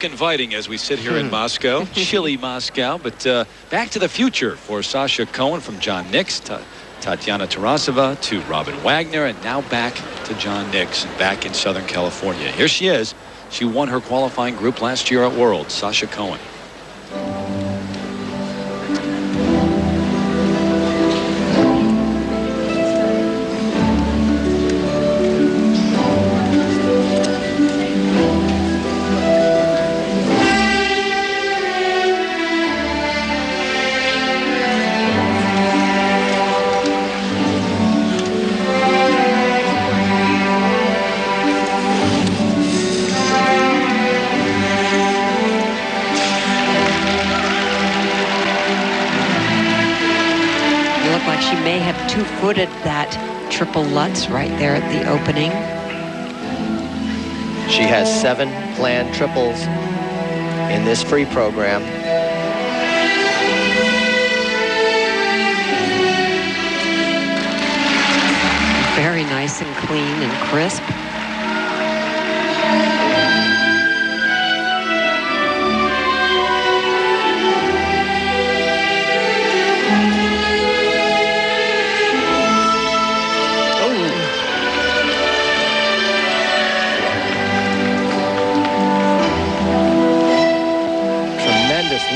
Inviting as we sit here in Moscow, chilly Moscow, but back to the future for Sasha Cohen, from John Nix to Tatiana Tarasova to Robin Wagner, and now back to John Nix, back in Southern California. Here she is. She won her qualifying group last year at Worlds. Sasha Cohen. She may have two-footed that triple Lutz right there at the opening. She has 7 planned triples in this free program. Very nice and clean and crisp.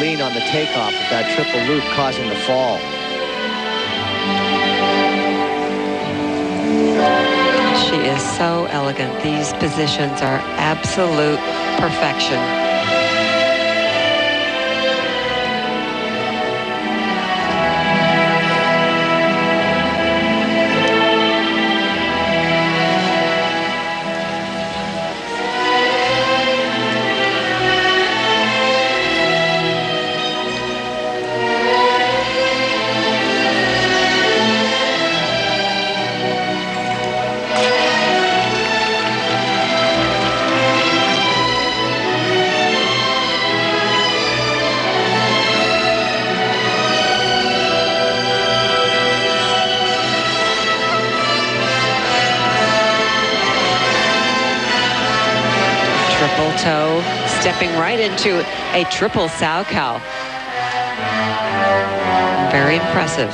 Lean on the takeoff of that triple loop, causing the fall. She is so elegant. These positions are absolute perfection. Triple toe, stepping right into a triple Salchow. Very impressive.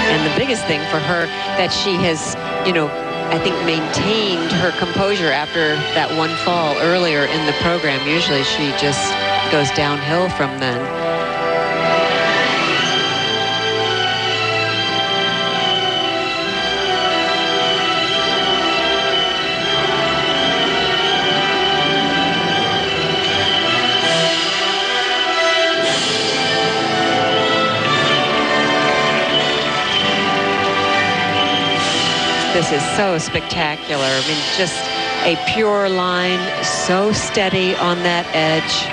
And the biggest thing for her that she has, I think maintained her composure after that one fall earlier in the program. Usually she just goes downhill from then. This is so spectacular. I mean, just a pure line, so steady on that edge.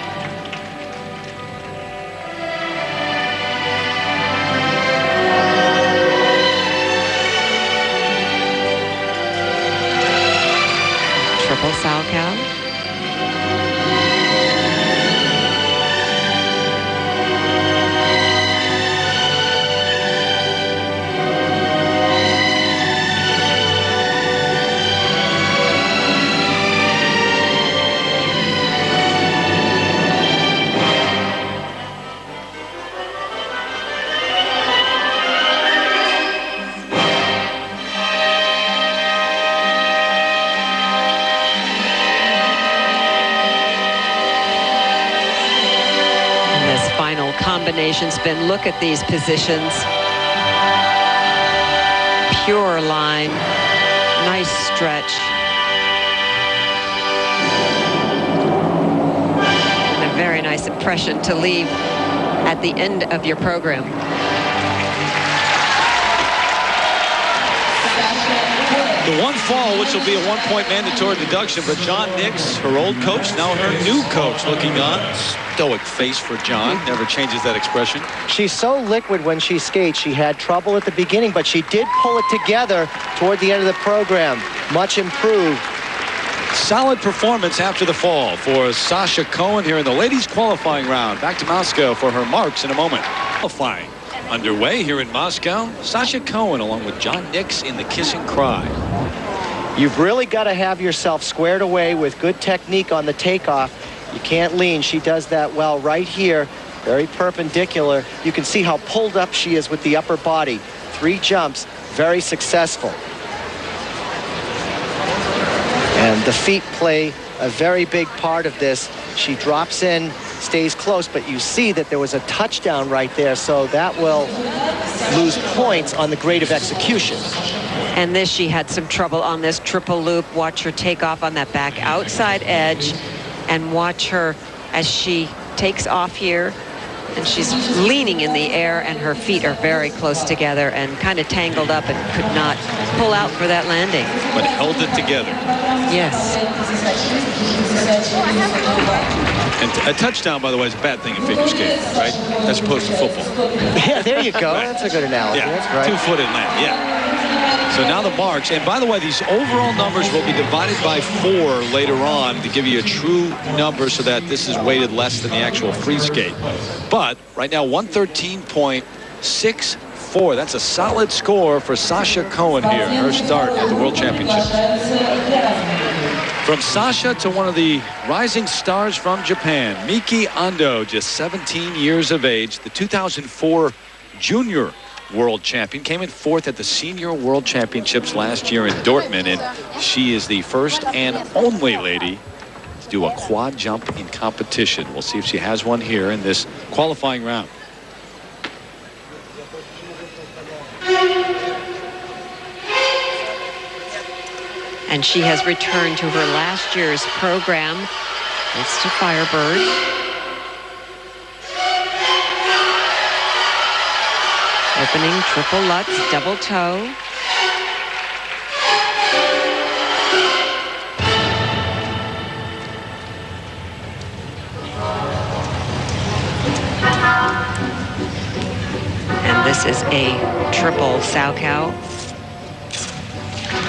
Triple Salchow. Combination spin. Look at these positions. Pure line. Nice stretch. And a very nice impression to leave at the end of your program. The one fall, which will be a one-point mandatory deduction, but John Nix, her old coach, now her new coach, looking on. Stoic face for John, never changes that expression. She's so liquid when she skates. She had trouble at the beginning, but she did pull it together toward the end of the program. Much improved. Solid performance after the fall for Sasha Cohen here in the ladies qualifying round. Back to Moscow for her marks in a moment. Qualifying underway here in Moscow. Sasha Cohen along with John Nix in the kiss and cry. You've really got to have yourself squared away with good technique on the takeoff. You can't lean. She does that well right here. Very perpendicular. You can see how pulled up she is with the upper body. 3 jumps, very successful. And the feet play a very big part of this. She drops in, stays close, but you see that there was a touchdown right there, so that will lose points on the grade of execution. And this, she had some trouble on this triple loop. Watch her take off on that back outside edge, and watch her as she takes off here. And she's leaning in the air, and her feet are very close together and kind of tangled up and could not pull out for that landing. But held it together. Yes. And a touchdown, by the way, is a bad thing in figure skating, right? As opposed to football. Yeah, there you go. Right. That's a good analogy. Yeah, that's right. 2-footed land, yeah. So now the marks, and by the way, these overall numbers will be divided by 4 later on to give you a true number so that this is weighted less than the actual free skate. But right now, 113.64. That's a solid score for Sasha Cohen here in her start at the World Championships. From Sasha to one of the rising stars from Japan, Miki Ando, just 17 years of age, the 2004 junior world champion, came in 4th at the Senior World Championships last year in Dortmund, and she is the first and only lady to do a quad jump in competition. We'll see if she has one here in this qualifying round. And she has returned to her last year's program. It's to Firebird. Opening triple Lutz, double toe. And this is a triple Salchow.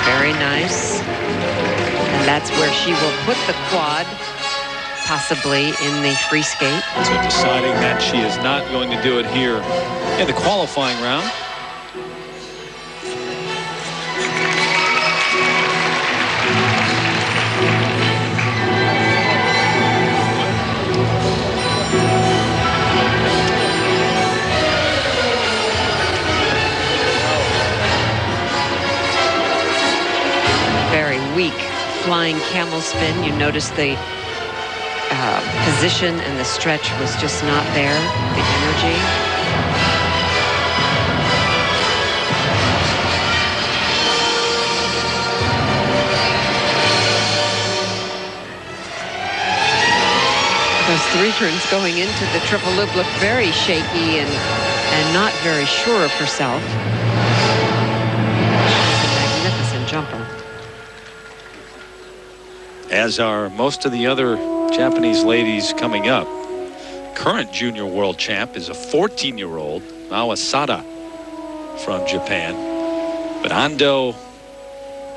Very nice. And that's where she will put the quad, possibly in the free skate. So deciding that she is not going to do it here in the qualifying round. Very weak flying camel spin. You notice the position and the stretch was just not there, the energy. Those 3 turns going into the triple loop look very shaky and not very sure of herself. She's a magnificent jumper. As are most of the other Japanese ladies coming up. Current junior world champ is a 14-year-old, Mao Asada from Japan. But Ando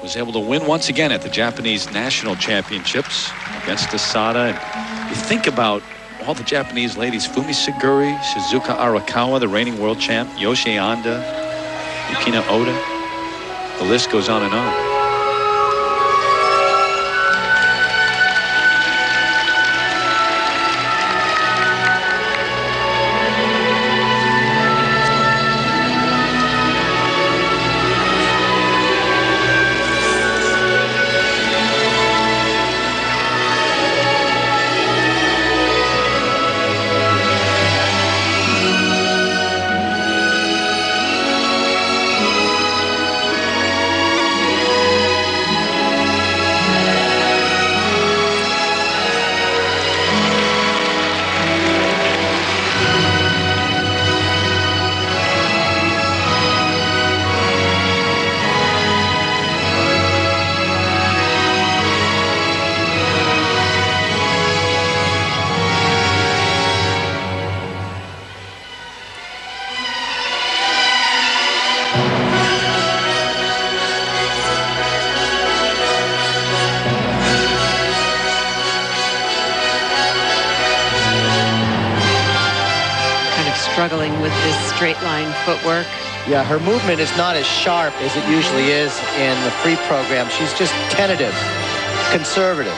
was able to win once again at the Japanese National Championships against Asada. And you think about all the Japanese ladies, Fumi Suguri, Shizuka Arakawa, the reigning world champ, Yoshi Anda, Yukina Oda. The list goes on and on. struggling with this straight line footwork. Yeah, her movement is not as sharp as it usually is in the free program. She's just tentative, conservative.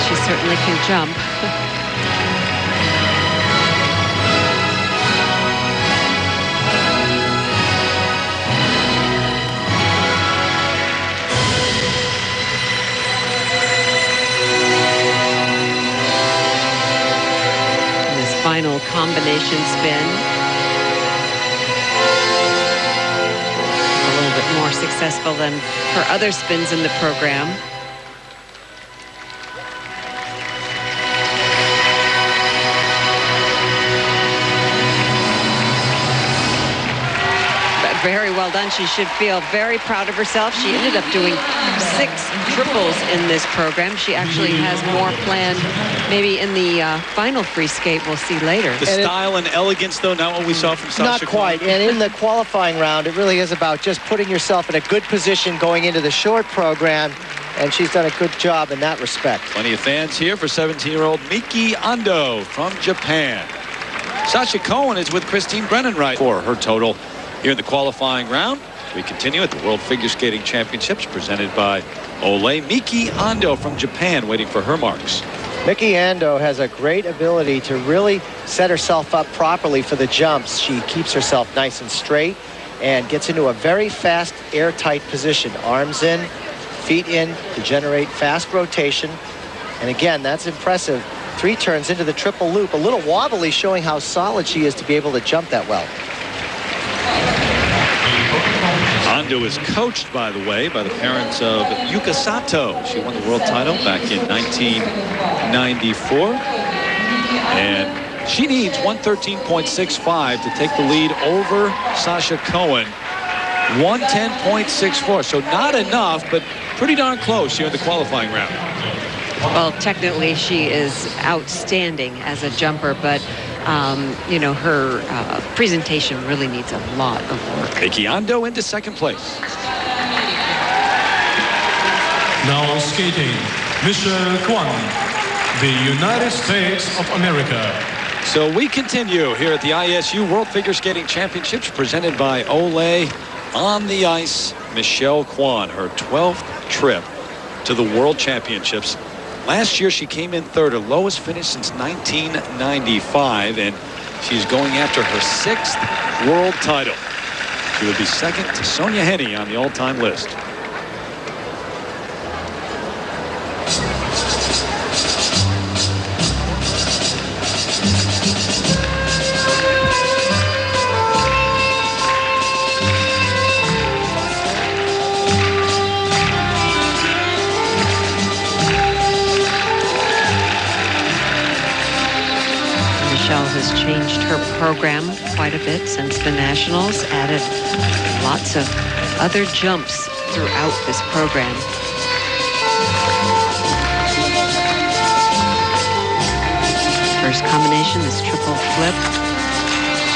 She certainly can jump. Final combination spin. A little bit more successful than her other spins in the program. Very well done. She should feel very proud of herself. She ended up doing 6 triples in this program. She actually has more planned maybe in the final free skate we'll see later. The style and elegance, though, not what we saw from Sasha. Not quite. And in the qualifying round, it really is about just putting yourself in a good position going into the short program. And she's done a good job in that respect. Plenty of fans here for 17-year-old Miki Ando from Japan. Sasha Cohen is with Christine Brennan right for her total here in the qualifying round. We continue at the World Figure Skating Championships presented by Olay. Miki Ando from Japan waiting for her marks. Miki Ando has a great ability to really set herself up properly for the jumps. She keeps herself nice and straight and gets into a very fast, airtight position. Arms in, feet in to generate fast rotation. And again, that's impressive. 3 turns into the triple loop. A little wobbly, showing how solid she is to be able to jump that well. Ando is coached, by the way, by the parents of Yuka Sato. She won the world title back in 1994. And she needs 113.65 to take the lead over Sasha Cohen. 110.64. So not enough, but pretty darn close here in the qualifying round. Well, technically she is outstanding as a jumper, but you know, her presentation really needs a lot of work. Miki Ando into second place. Now skating, Mr. Kwan, the United States of America. So we continue here at the ISU World Figure Skating Championships presented by Olay. On the ice, Michelle Kwan, her 12th trip to the World Championships. Last year, she came in third, her lowest finish since 1995, and she's going after her 6th world title. She would be second to Sonia Henne on the all-time list. Has changed her program quite a bit since the Nationals, added lots of other jumps throughout this program. First combination, this triple flip,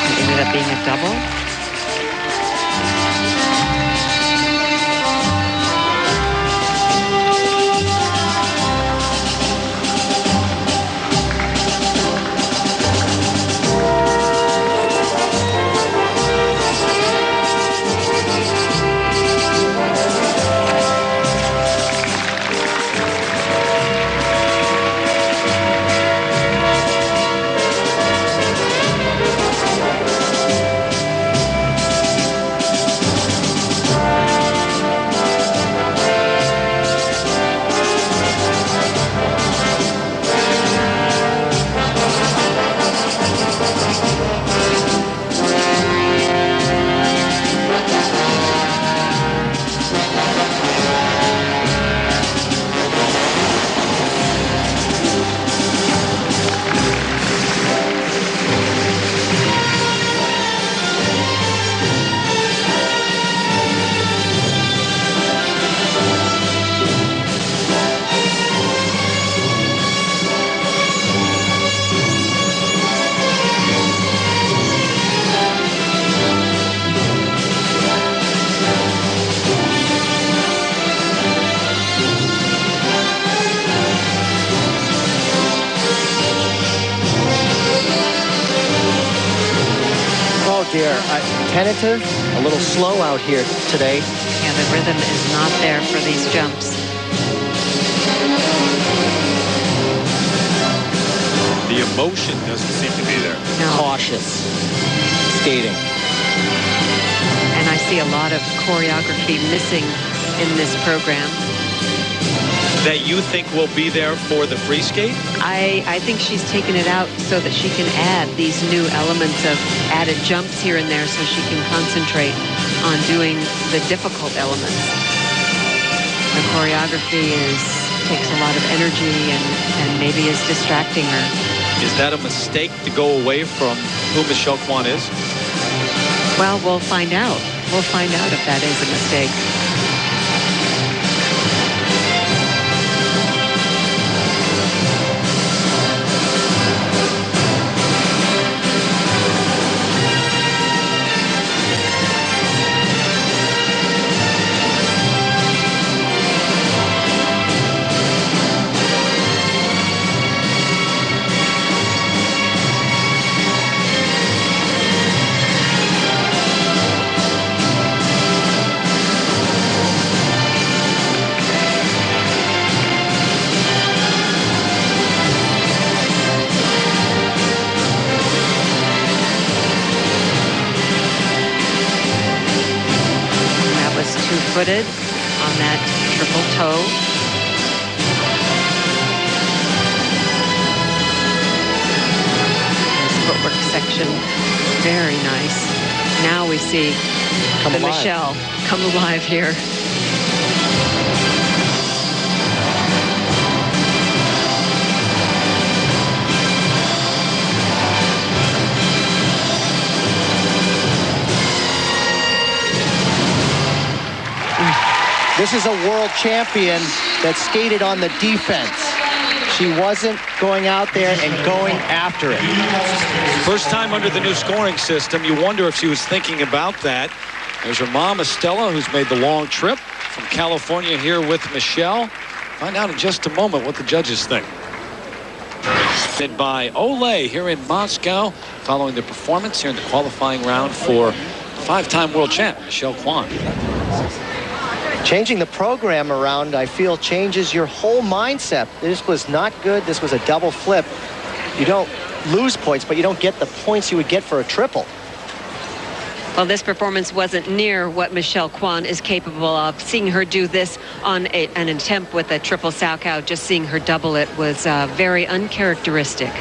it ended up being a double. tentative, a little slow out here today. Yeah, the rhythm is not there for these jumps. The emotion doesn't seem to be there. No. Cautious skating. And I see a lot of choreography missing in this program. That you think will be there for the free skate? I think she's taken it out so that she can add these new elements of added jumps here and there so she can concentrate on doing the difficult elements. The choreography takes a lot of energy and maybe is distracting her. Is that a mistake to go away from who Michelle Kwan is? Well, we'll find out. We'll find out if that is a mistake. Footed on that triple toe. This footwork section, very nice. Now we see the Michelle come alive here. This is a world champion that skated on the defense. She wasn't going out there and going after it. First time under the new scoring system, you wonder if she was thinking about that. There's her mom, Estella, who's made the long trip from California here with Michelle. Find out in just a moment what the judges think. By Olay here in Moscow, following the performance here in the qualifying round for five-time world champ, Michelle Kwan. Changing the program around, I feel, changes your whole mindset. This was not good. This was a double flip. You don't lose points, but you don't get the points you would get for a triple. Well, this performance wasn't near what Michelle Kwan is capable of. Seeing her do this on an attempt with a triple Salchow, just seeing her double it was very uncharacteristic.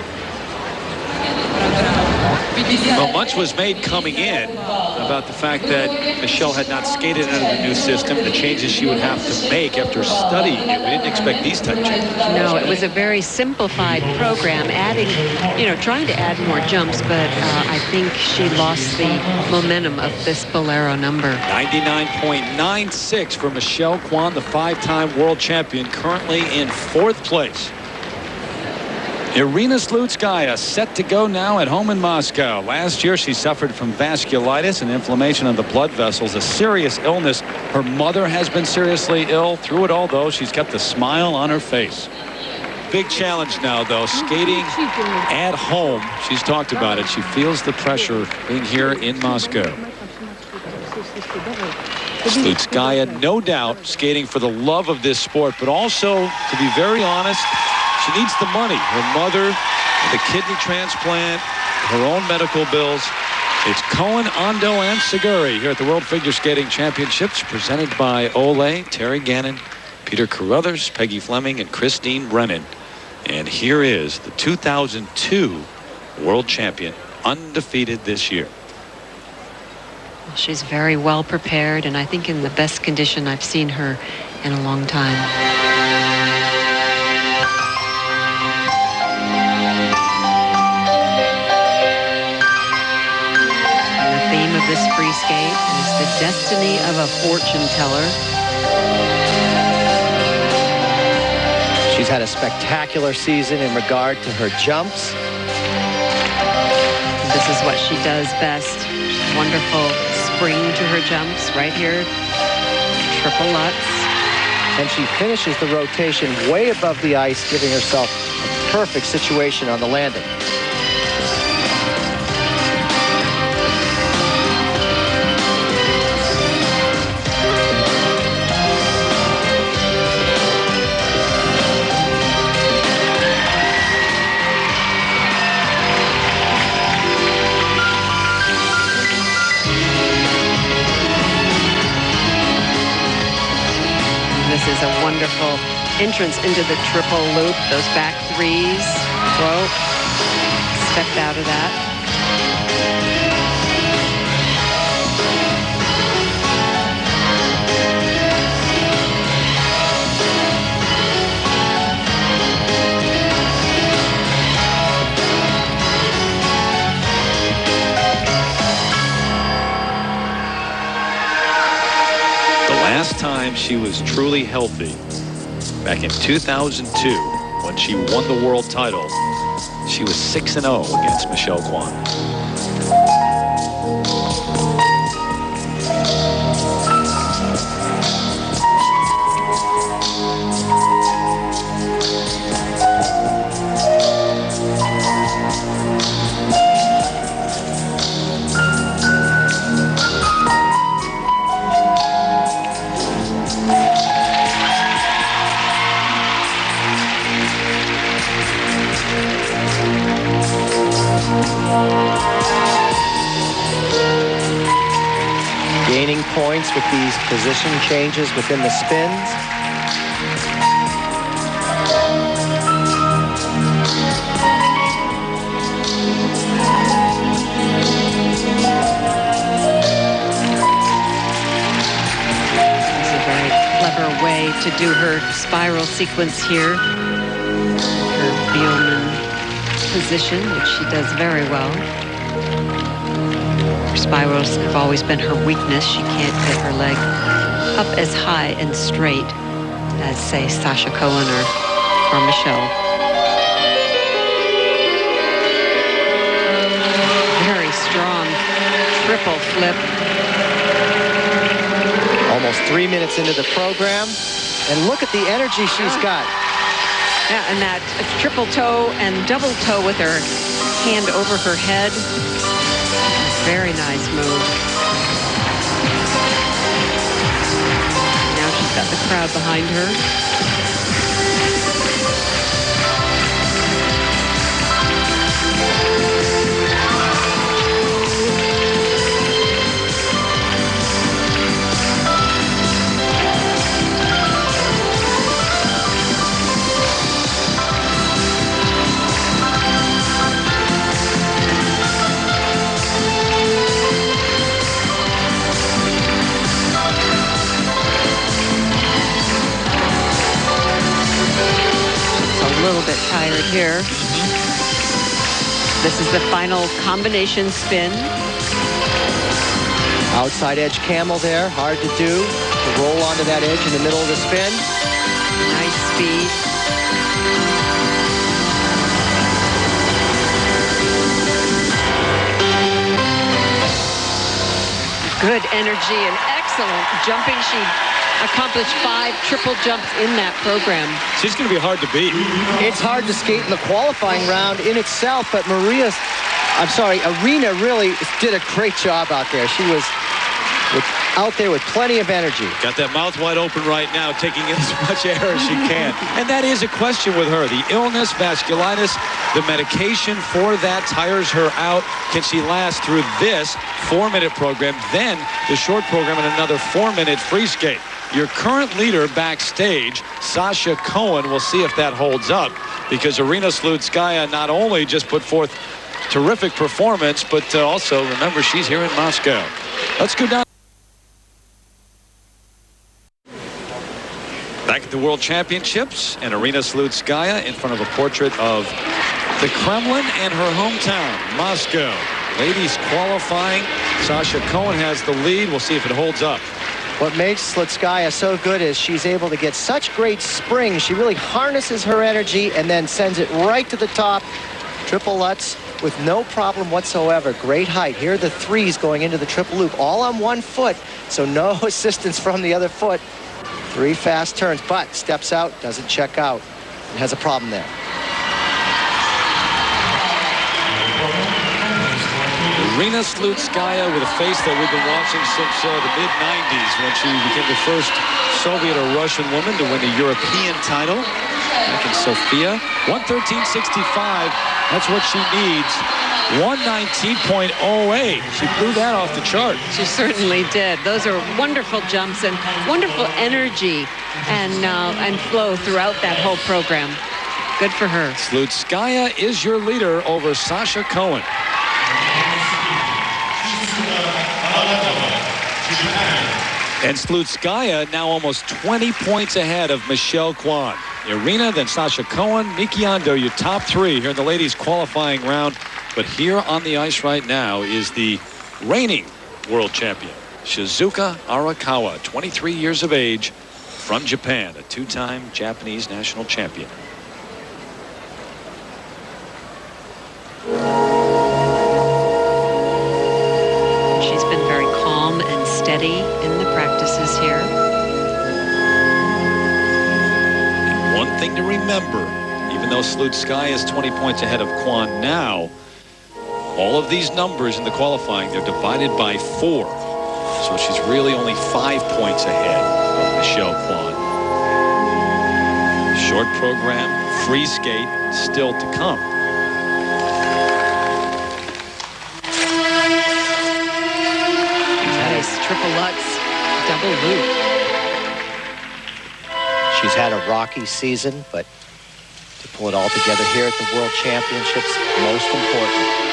Well, much was made coming in about the fact that Michelle had not skated under the new system, the changes she would have to make after studying it. We didn't expect these type changes. No, it was a very simplified program, adding, trying to add more jumps, but I think she lost the momentum of this Bolero number. 99.96 for Michelle Kwan, the five-time world champion, currently in fourth place. Irina Slutskaya set to go now at home in Moscow. Last year, she suffered from vasculitis and inflammation of the blood vessels, a serious illness. Her mother has been seriously ill. Through it all, though, she's kept a smile on her face. Big challenge now, though, skating at home. She's talked about it. She feels the pressure being here in Moscow. Slutskaya, no doubt, skating for the love of this sport, but also, to be very honest, she needs the money. Her mother, the kidney transplant, her own medical bills. It's Cohen, Ando, and Seguri here at the World Figure Skating Championships, presented by Olay, Terry Gannon, Peter Carruthers, Peggy Fleming, and Christine Brennan. And here is the 2002 world champion, undefeated this year. Well, she's very well prepared, and I think in the best condition I've seen her in a long time. This free skate is the destiny of a fortune teller. She's had a spectacular season in regard to her jumps. This is what she does best. Wonderful spring to her jumps right here. Triple Lutz. And she finishes the rotation way above the ice, giving herself a perfect situation on the landing. entrance into the triple loop, those back threes. Whoa, stepped out of that. Last time she was truly healthy, back in 2002, when she won the world title, she was 6-0 against Michelle Kwan. Gaining points with these position changes within the spins. It's a very clever way to do her spiral sequence here. Her Bielman position, which she does very well. Spirals have always been her weakness. She can't get her leg up as high and straight as, say, Sasha Cohen or Michelle. Very strong triple flip. Almost 3 minutes into the program. And look at the energy she's got. Yeah, and that triple toe and double toe with her hand over her head. Very nice move. Now she's got the crowd behind her. A little bit tired here. This is the final combination spin. Outside edge camel there, hard to do. To roll onto that edge in the middle of the spin. Nice speed. Good energy and excellent jumping. She accomplished 5 triple jumps in that program. She's going to be hard to beat. It's hard to skate in the qualifying round in itself, but Irina really did a great job out there. She was out there with plenty of energy. Got that mouth wide open right now, taking in as much air as she can. And that is a question with her. The illness, vasculitis, the medication for that tires her out. Can she last through this 4-minute program, then the short program and another 4-minute free skate? Your current leader backstage, Sasha Cohen, we'll see if that holds up, because Irina Slutskaya not only just put forth terrific performance, but also, remember, she's here in Moscow. Let's go down. Back at the World Championships, and Irina Slutskaya in front of a portrait of the Kremlin and her hometown, Moscow. Ladies qualifying. Sasha Cohen has the lead. We'll see if it holds up. What makes Slutskaya so good is she's able to get such great spring. She really harnesses her energy and then sends it right to the top. Triple Lutz with no problem whatsoever. Great height. Here are the threes going into the triple loop, all on one foot, so no assistance from the other foot. 3 fast turns, but steps out, doesn't check out, and has a problem there. Irina Slutskaya with a face that we've been watching since the mid-90s, when she became the first Soviet or Russian woman to win a European title back in Sofia. 113.65, that's what she needs 119.08. She blew that off the chart. She certainly did. Those are wonderful jumps and wonderful energy and flow throughout that whole program. Good for her. Slutskaya is your leader over Sasha Cohen. And Slutskaya now almost 20 points ahead of Michelle Kwan. Irina, then Sasha Cohen, Miki Ando, your top three here in the ladies qualifying round. But here on the ice right now is the reigning world champion, Shizuka Arakawa, 23 years of age, from Japan, a two-time Japanese national champion. She's been very calm and steady in the practices here. And one thing to remember, even though Slutskaya is 20 points ahead of Kwan now, all of these numbers in the qualifying, they're divided by 4. So she's really only 5 points ahead of Michelle Kwan. Short program, free skate, still to come. Nice triple Lutz, double loop. She's had a rocky season, but to pull it all together here at the World Championships, most important.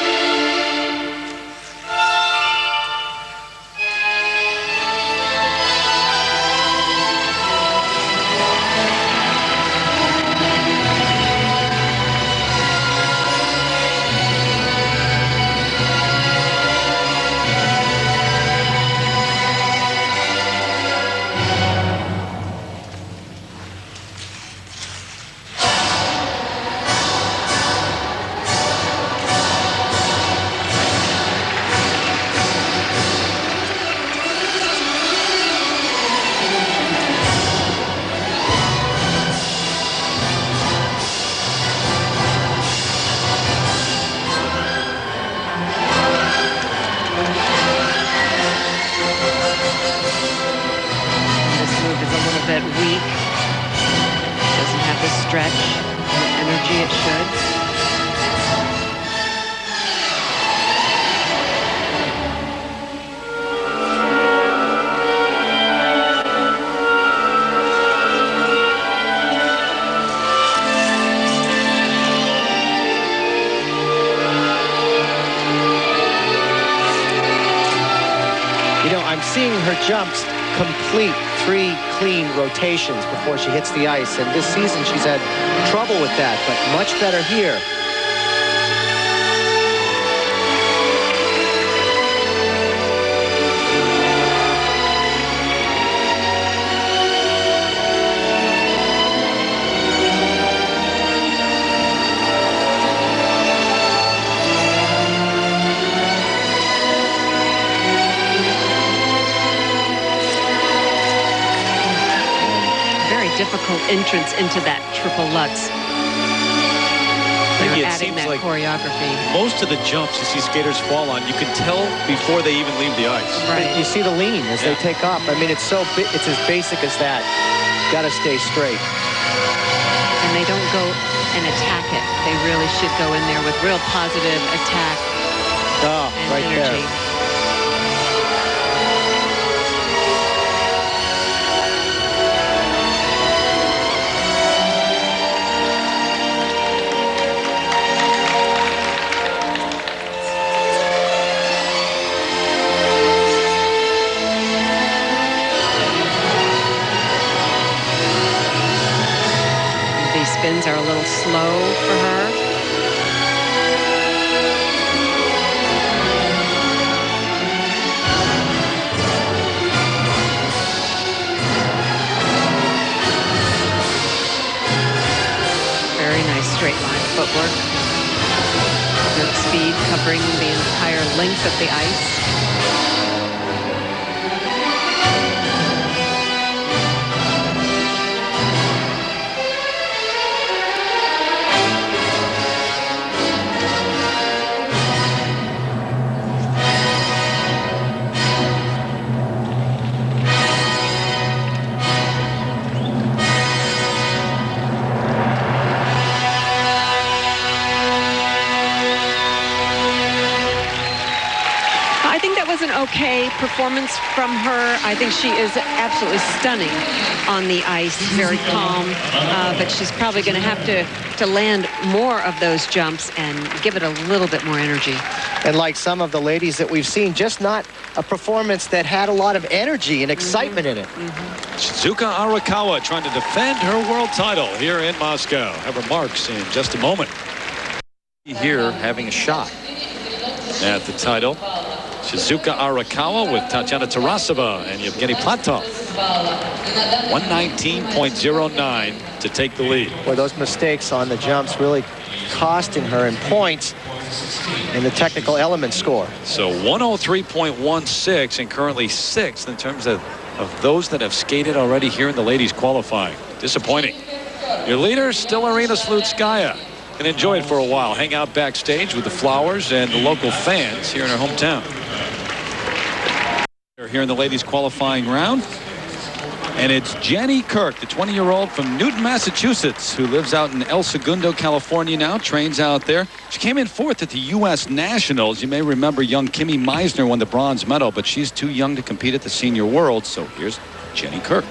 Seeing her jumps complete 3 clean rotations before she hits the ice, and this season she's had trouble with that, but much better here. Difficult entrance into that triple Lutz. They're adding that like choreography. Most of the jumps you see skaters fall on, you can tell before they even leave the ice. Right. You see the lean as they take off. I mean, it's as basic as that. Got to stay straight. And they don't go and attack it. They really should go in there with real positive attack and right energy. there. Spins are a little slow for her. Very nice straight line footwork. Good speed covering the entire length of the ice. was an okay performance from her. I think she is absolutely stunning on the ice, very calm, but she's probably going to have to land more of those jumps and give it a little bit more energy. And like some of the ladies that we've seen, just not a performance that had a lot of energy and excitement in it. Shizuka Arakawa trying to defend her world title here in Moscow. Have remarks in just a moment. Here having a shot at the title. Shizuka Arakawa with Tatiana Tarasova and Yevgeny Platov. 119.09 to take the lead. Boy, those mistakes on the jumps really costing her in points in the technical element score. So 103.16 and currently 6th in terms of those that have skated already here in the ladies qualifying. Disappointing. Your leader still Irina Slutskaya. And enjoy it for a while. Hang out backstage with the flowers and the local fans here in her hometown. Here in the ladies qualifying round. And it's Jenny Kirk, the 20-year-old from Newton, Massachusetts, who lives out in El Segundo, California now, trains out there. She came in 4th at the U.S. Nationals. You may remember young Kimmy Meisner won the bronze medal, but she's too young to compete at the Senior World. So here's Jenny Kirk.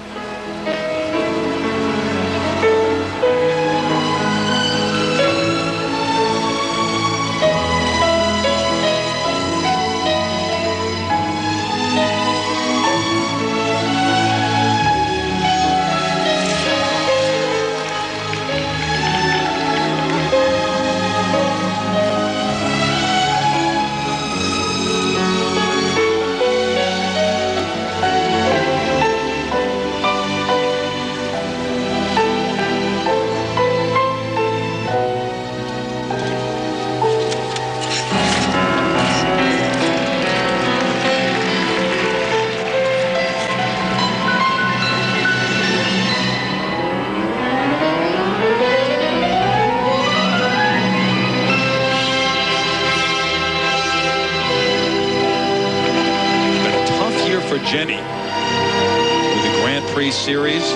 Jenny with the Grand Prix Series.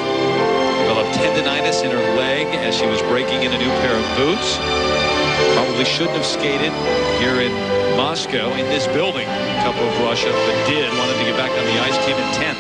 Developed tendonitis in her leg as she was breaking in a new pair of boots. Probably shouldn't have skated here in Moscow in this building. Cup of Russia, but did. Wanted to get back on the ice. Came in 10th.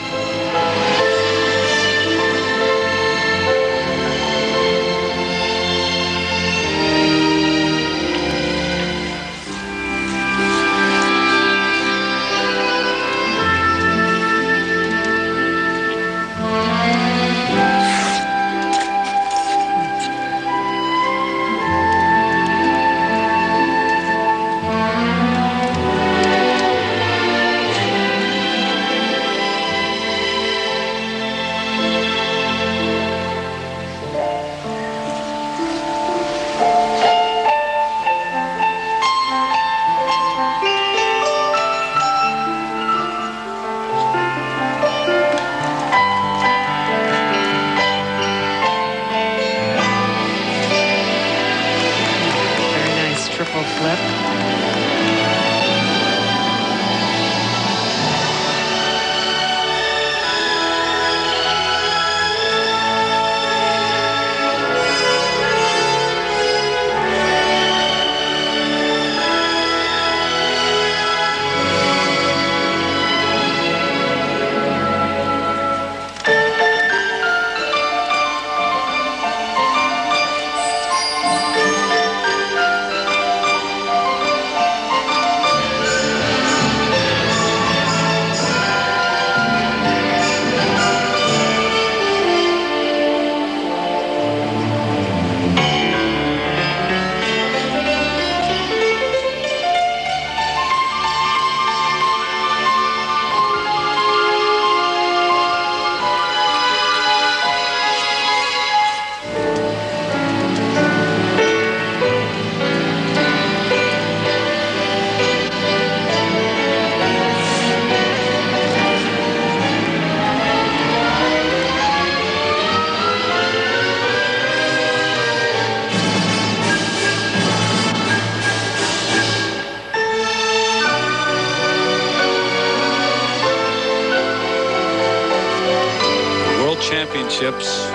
Championships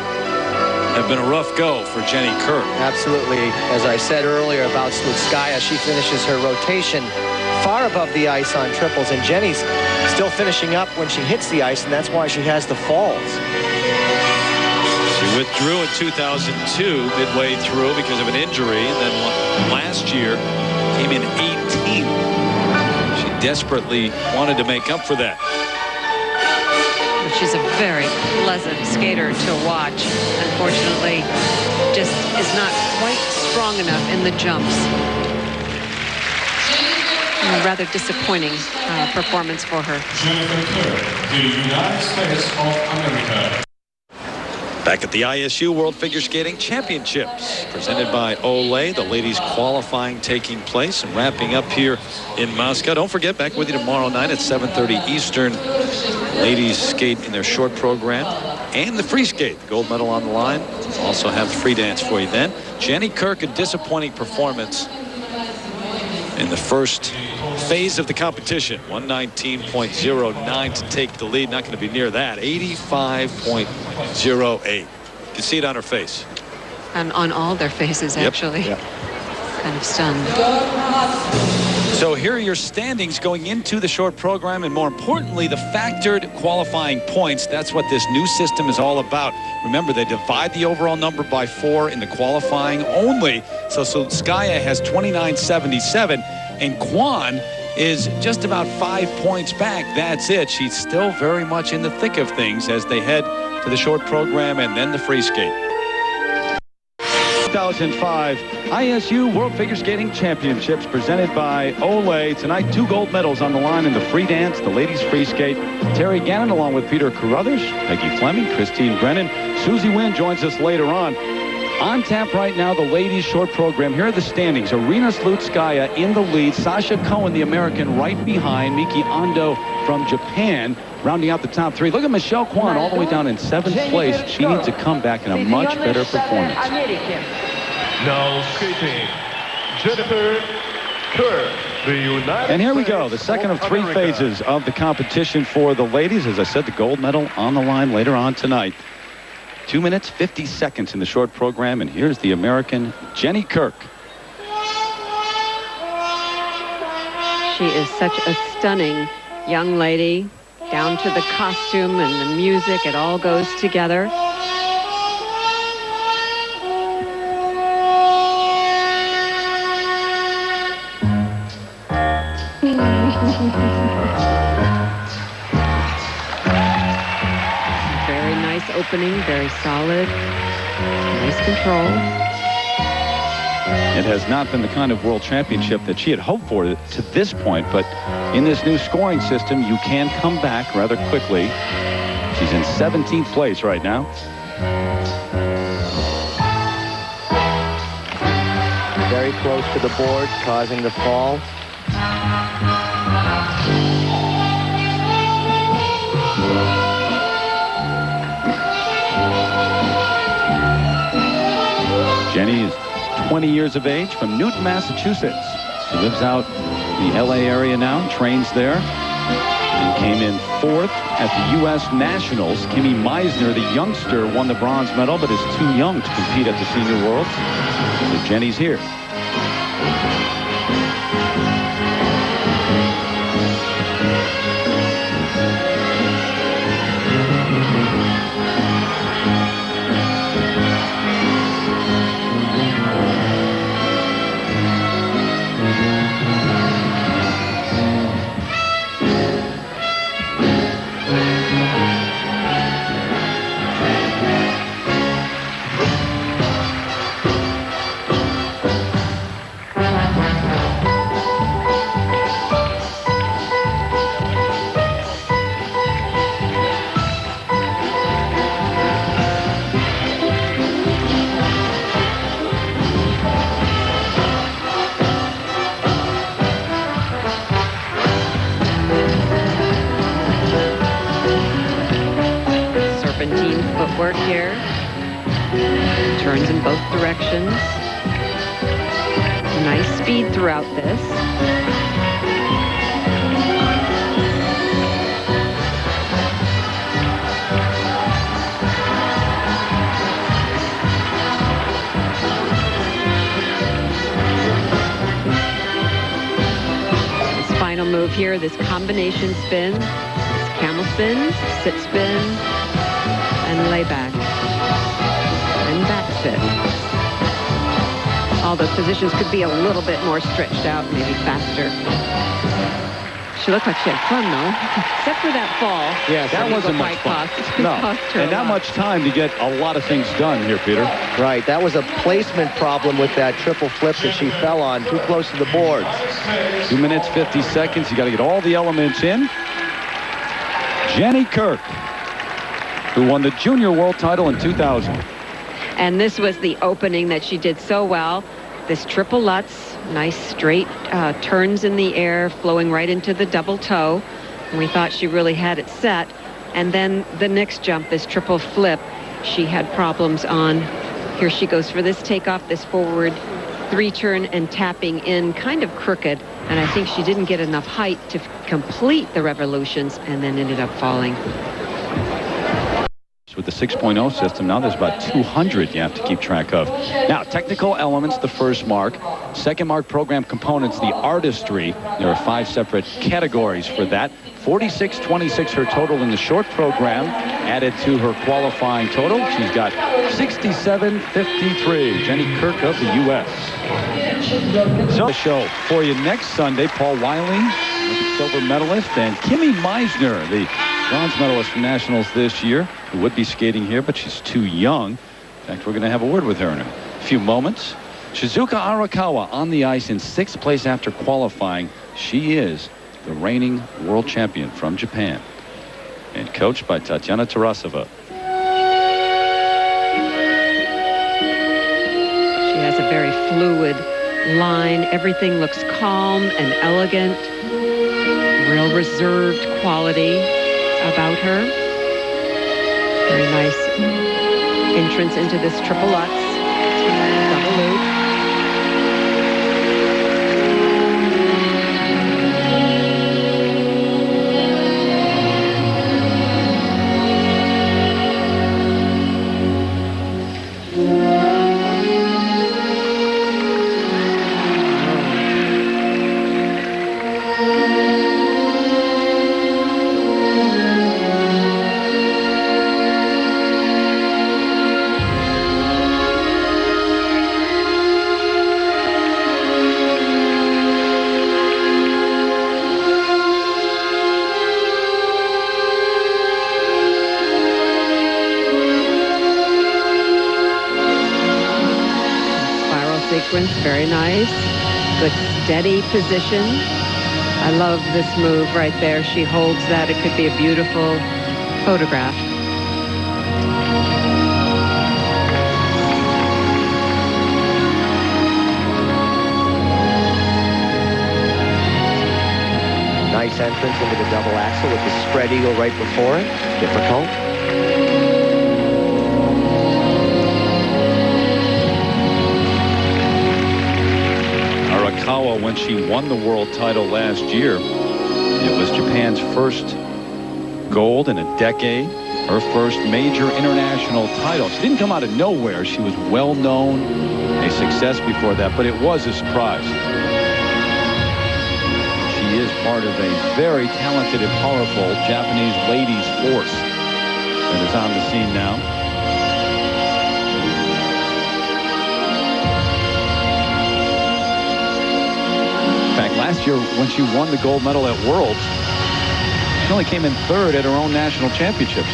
have been a rough go for Jenny Kirk. Absolutely. As I said earlier about Slutskaya, she finishes her rotation far above the ice on triples, and Jenny's still finishing up when she hits the ice, and that's why she has the falls. She withdrew in 2002 midway through because of an injury, and then last year came in 18th. She desperately wanted to make up for that. She's a very pleasant skater to watch. Unfortunately, just is not quite strong enough in the jumps. A rather disappointing performance for her. The United States of America. Back at the ISU World Figure Skating Championships, presented by Olay, the ladies qualifying taking place and wrapping up here in Moscow. Don't forget, back with you tomorrow night at 7:30 Eastern. Ladies skate in their short program and the free skate. The gold medal on the line. Also have the free dance for you then. Jenny Kirk, a disappointing performance in the first phase of the competition. 119.09 to take the lead. Not going to be near that. 85.08. You can see it on her face. And on all their faces, actually. Yep. Kind of stunned. So here are your standings going into the short program, and more importantly, the factored qualifying points. That's what this new system is all about. Remember, they divide the overall number by 4 in the qualifying only. So Slutskaya has 29.77, and Kwan is just about 5 points back. That's it. She's still very much in the thick of things as they head to the short program and then the free skate. 2005 ISU World Figure Skating Championships presented by Olay. Tonight, 2 gold medals on the line in the free dance, the ladies free skate. Terry Gannon along with Peter Carruthers, Peggy Fleming, Christine Brennan. Susie Wynn joins us later on. On tap right now, the ladies short program. Here are the standings. Irina Slutskaya in the lead. Sasha Cohen, the American, right behind. Miki Ando from Japan rounding out the top 3. Look at Michelle Kwan all the way down in 7th place. She needs to come back in a much better performance. Now skating, Jennifer Kirk, the United And here we go, the second of 3 phases of the competition for the ladies. As I said, the gold medal on the line later on tonight. 2 minutes, 50 seconds in the short program, and here's the American Jenny Kirk. She is such a stunning young lady, down to the costume and the music. It all goes together. Very nice opening, very solid, nice control. It has not been the kind of world championship that she had hoped for to this point, but in this new scoring system, you can come back rather quickly. She's in 17th place right now. Very close to the boards, causing the fall. Jenny is 20 years of age, from Newton, Massachusetts. She lives out in the LA area now, trains there, and came in 4th at the U.S. Nationals. Kimmy Meisner, the youngster, won the bronze medal, but is too young to compete at the Senior Worlds. So Jenny's here. Footwork here. Turns in both directions. Nice speed throughout this. This move here, this combination spin, this camel spin, sit spin, and lay back, and back sit. All those positions could be a little bit more stretched out, maybe faster. She looked like she had fun, though, except for that fall. Yeah, that wasn't much fun. No, and not much time to get a lot of things done here, Peter. Right, that was a placement problem with that triple flip that she fell on, too close to the boards. 2 minutes, 50 seconds. You got to get all the elements in. Jenny Kirk, who won the junior world title in 2000. And this was the opening that she did so well. This triple Lutz, nice straight turns in the air, flowing right into the double toe. And we thought she really had it set. And then the next jump, this triple flip, she had problems on. Here she goes for this takeoff, this forward 3-turn and tapping in, kind of crooked. And I think she didn't get enough height to complete the revolutions and then ended up falling. With the 6.0 system, now there's about 200 you have to keep track of. Now, technical elements, the first mark. Second mark, program components, the artistry. There are 5 separate categories for that. 46.26 her total in the short program, added to her qualifying total. She's got 67.53. Jenny Kirk of the U.S. So the show for you next Sunday, Paul Wiley, silver medalist, and Kimi Meisner, the bronze medalist for nationals this year, who would be skating here, but she's too young. In fact, we're going to have a word with her in a few moments. Shizuka Arakawa on the ice in 6th place after qualifying. She is the reigning world champion from Japan and coached by Tatiana Tarasova. She has a very fluid line. Everything looks calm and elegant. Real reserved quality about her. Very nice entrance into this triple Lutz. Double loop. Very nice. Good steady position. I love this move right there. She holds that. It could be a beautiful photograph. Nice entrance into the double axel with the spread eagle right before it. Difficult. Arakawa, when she won the world title last year, it was Japan's first gold in a decade, her first major international title. She didn't come out of nowhere. She was well known, a success before that, but it was a surprise. She is part of a very talented and powerful Japanese ladies force that is on the scene now. Last year, when she won the gold medal at Worlds, she only came in 3rd at her own national championships.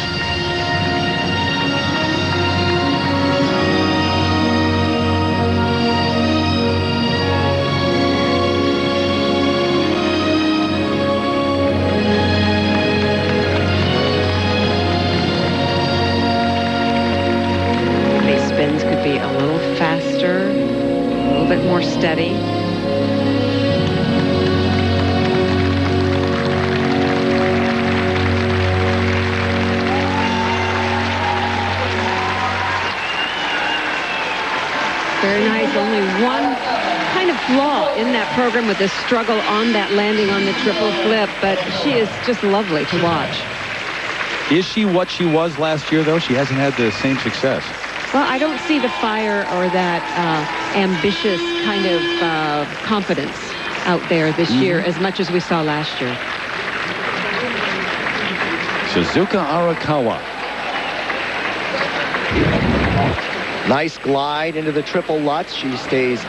These spins could be a little faster, a little bit more steady. Very nice. Only one kind of flaw in that program with the struggle on that landing on the triple flip, but she is just lovely to watch. Is she what she was last year, though? She hasn't had the same success. Well, I don't see the fire or that ambitious kind of confidence out there this year as much as we saw last year. Shizuka Arakawa. Nice glide into the triple Lutz. She stays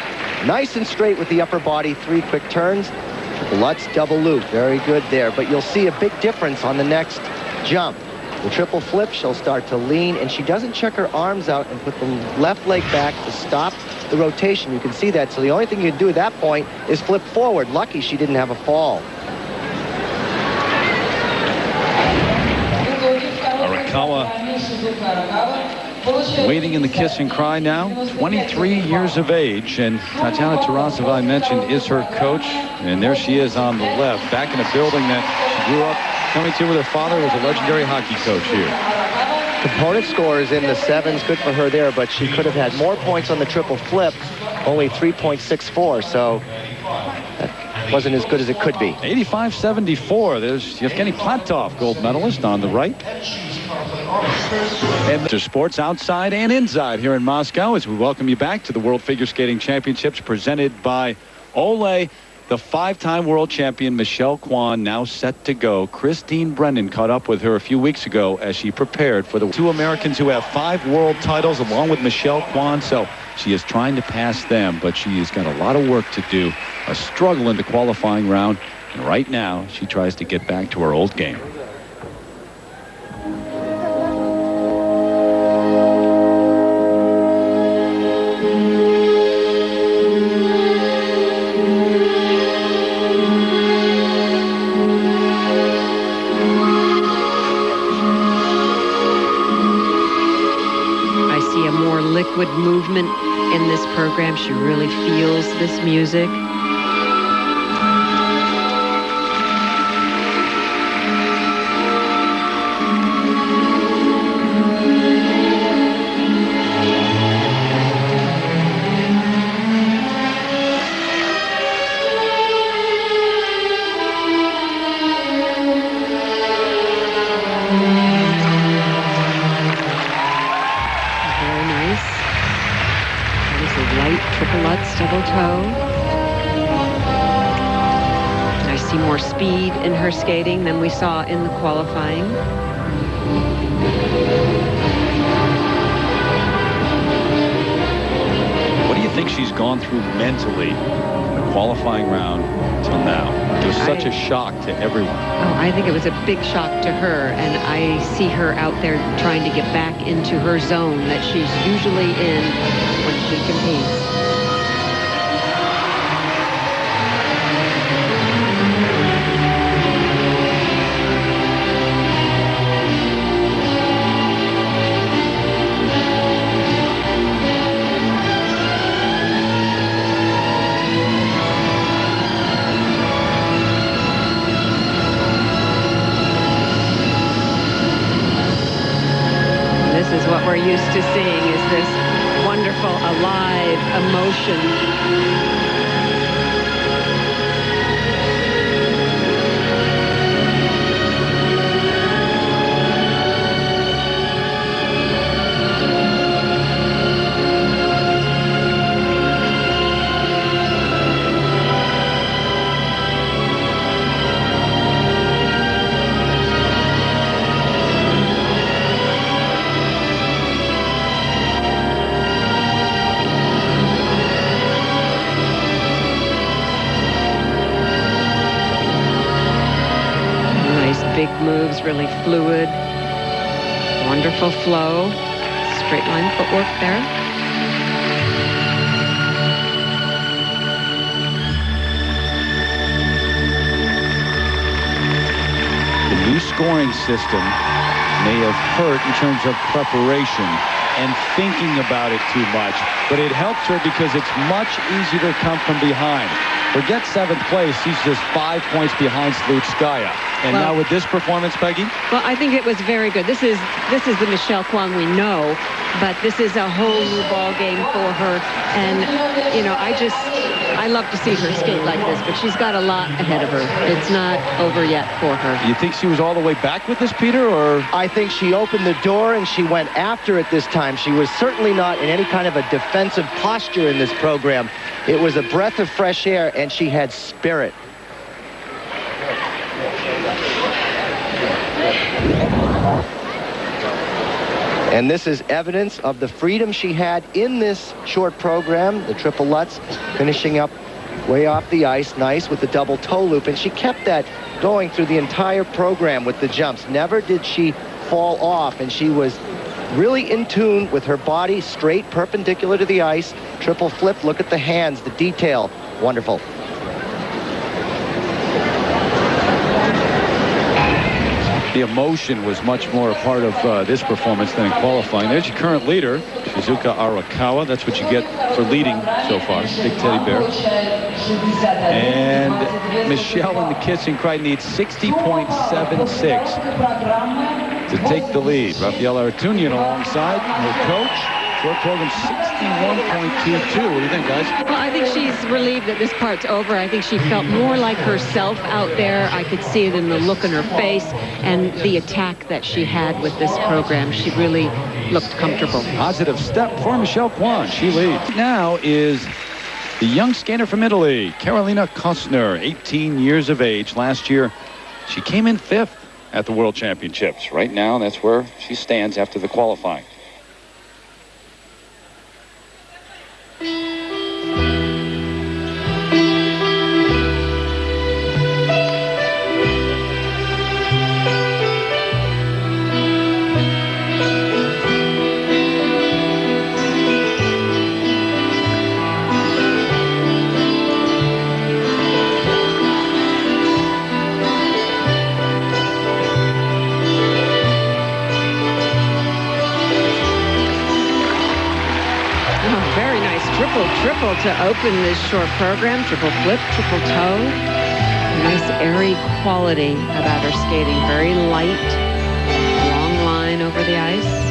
nice and straight with the upper body. 3 quick turns. Triple Lutz, double loop. Very good there. But you'll see a big difference on the next jump. The triple flip, she'll start to lean, and she doesn't check her arms out and put the left leg back to stop the rotation. You can see that. So the only thing you can do at that point is flip forward. Lucky she didn't have a fall. Arakawa waiting in the kiss and cry now, 23 years of age, and Tatiana Tarasova, I mentioned, is her coach, and there she is on the left, back in a building that she grew up coming to with her father, was a legendary hockey coach here. Component scores in the 7s, good for her there, but she could have had more points on the triple flip, only 3.64, so that wasn't as good as it could be. 85-74, there's Yevgeny Platov, gold medalist on the right. And there's sports outside and inside here in Moscow as we welcome you back to the World Figure Skating Championships presented by Olay. The 5-time world champion Michelle Kwan now set to go. Christine Brennan caught up with her a few weeks ago as she prepared for the 2 Americans who have 5 world titles along with Michelle Kwan. So she is trying to pass them, but she has got a lot of work to do. A struggle in the qualifying round. And right now she tries to get back to her old game. Liquid movement in this program. She really feels this music. Triple Lutz, double toe. I see more speed in her skating than we saw in the qualifying. What do you think she's gone through mentally in the qualifying round till now? It was such a shock to everyone. Oh, I think it was a big shock to her, and I see her out there trying to get back into her zone that she's usually in when she competes. This is what we're used to seeing, is this wonderful, alive emotion. Big moves, really fluid, wonderful flow, straight line footwork there. The new scoring system may have hurt in terms of preparation and thinking about it too much, but it helps her because it's much easier to come from behind. Forget 7th place, she's just 5 points behind Slutskaya. And now with this performance, Peggy? Well, I think it was very good. This is the Michelle Kwan we know, but this is a whole new ball game for her. And, you know, I love to see her skate like this, but she's got a lot ahead of her. It's not over yet for her. You think she was all the way back with this, Peter, or? I think she opened the door and she went after it this time. She was certainly not in any kind of a defensive posture in this program. It was a breath of fresh air, and she had spirit. And this is evidence of the freedom she had in this short program, the triple Lutz, finishing up way off the ice, nice with the double toe loop. And she kept that going through the entire program with the jumps. Never did she fall off, and she was really in tune with her body, straight, perpendicular to the ice. Triple flip, look at the hands, the detail, wonderful. The emotion was much more a part of this performance than in qualifying. There's your current leader, Shizuka Arakawa. That's what you get for leading so far. Big teddy bear. And Michelle and the Kiss and Cry need 60.76 to take the lead. Rafael Aratunian alongside her coach. Short program 61.22. What do you think, guys? Well, I think she's relieved that this part's over. I think she felt more like herself out there. I could see it in the look on her face and the attack that she had with this program. She really looked comfortable. Positive step for Michelle Kwan. She leads. Now is the young skater from Italy, Carolina Kostner, 18 years of age. Last year, she came in 5th at the World Championships. Right now, that's where she stands after the qualifying. Triple to open this short program. Triple flip, triple toe. Nice airy quality about her skating. Very light, long line over the ice.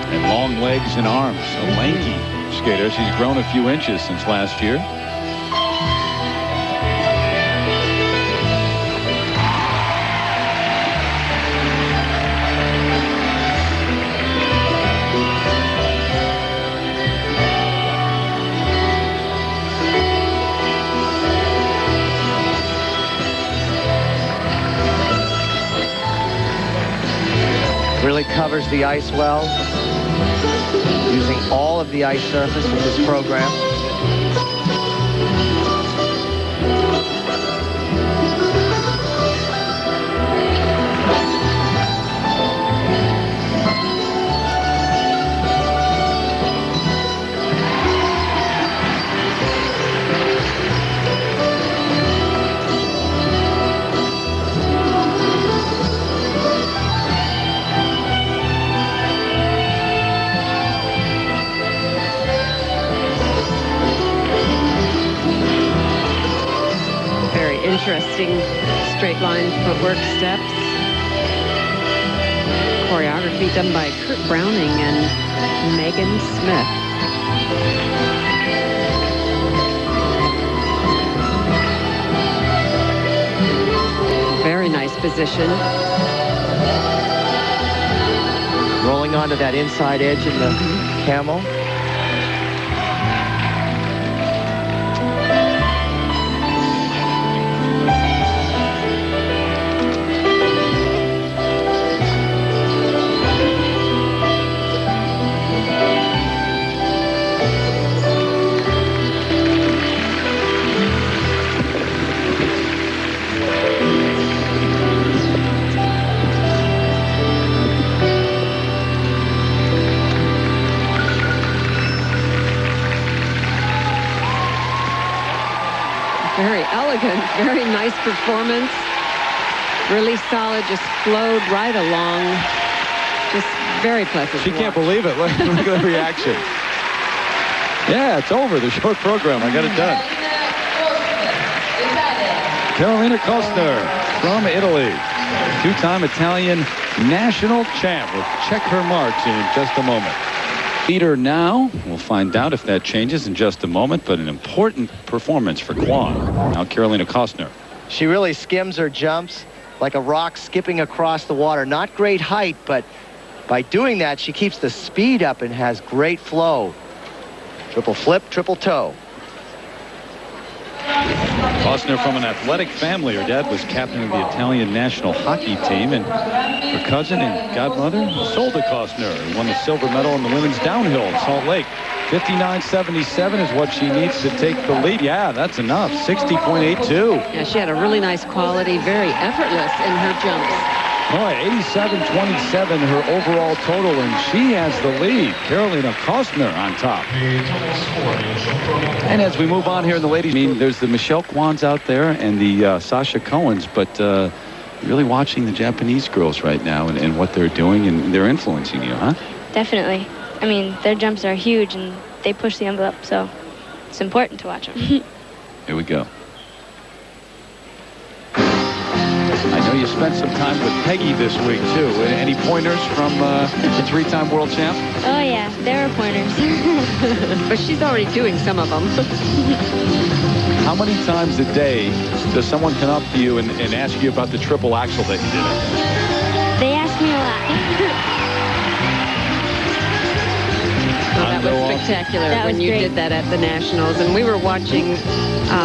And long legs and arms. A lanky skater. She's grown a few inches since last year. Really covers the ice well, using all of the ice surface with this program. Interesting straight line footwork steps. Choreography done by Kirk Browning and Megan Smith. Very nice position. Rolling onto that inside edge in the camel. Very elegant, very nice performance. Really solid, just flowed right along. Just very pleasant. She can't believe it. Look at the reaction. Yeah, it's over. The short program. I got it done. Carolina Kostner from Italy. Two-time Italian national champ. We'll check her marks in just a moment. Leader now. We'll find out if that changes in just a moment, but an important performance for Kwan. Now Carolina Kostner. She really skims her jumps like a rock skipping across the water. Not great height, but by doing that, she keeps the speed up and has great flow. Triple flip, triple toe. Kostner from an athletic family. Her dad was captain of the Italian national hockey team, and her cousin and godmother, Shizuka Arakawa, who won the silver medal in the women's downhill in Salt Lake. 59.77 is what she needs to take the lead. Yeah, that's enough. 60.82. Yeah, she had a really nice quality, very effortless in her jumps. Boy, 87.27 her overall total, and she has the lead. Carolina Kostner on top. And as we move on here in the ladies, I mean, there's the Michelle Kwans out there and the Sasha Cohens, but really watching the Japanese girls right now and what they're doing, and they're influencing you, huh? Definitely. I mean, their jumps are huge, and they push the envelope, so it's important to watch them. Here we go. I know you spent some time with Peggy this week, too. Any pointers from the three-time world champ? Oh, yeah, there are pointers. But she's already doing some of them. How many times a day does someone come up to you and ask you about the triple axel that you did? They ask me a lot. Oh, that was spectacular when you did that at the Nationals. And we were watching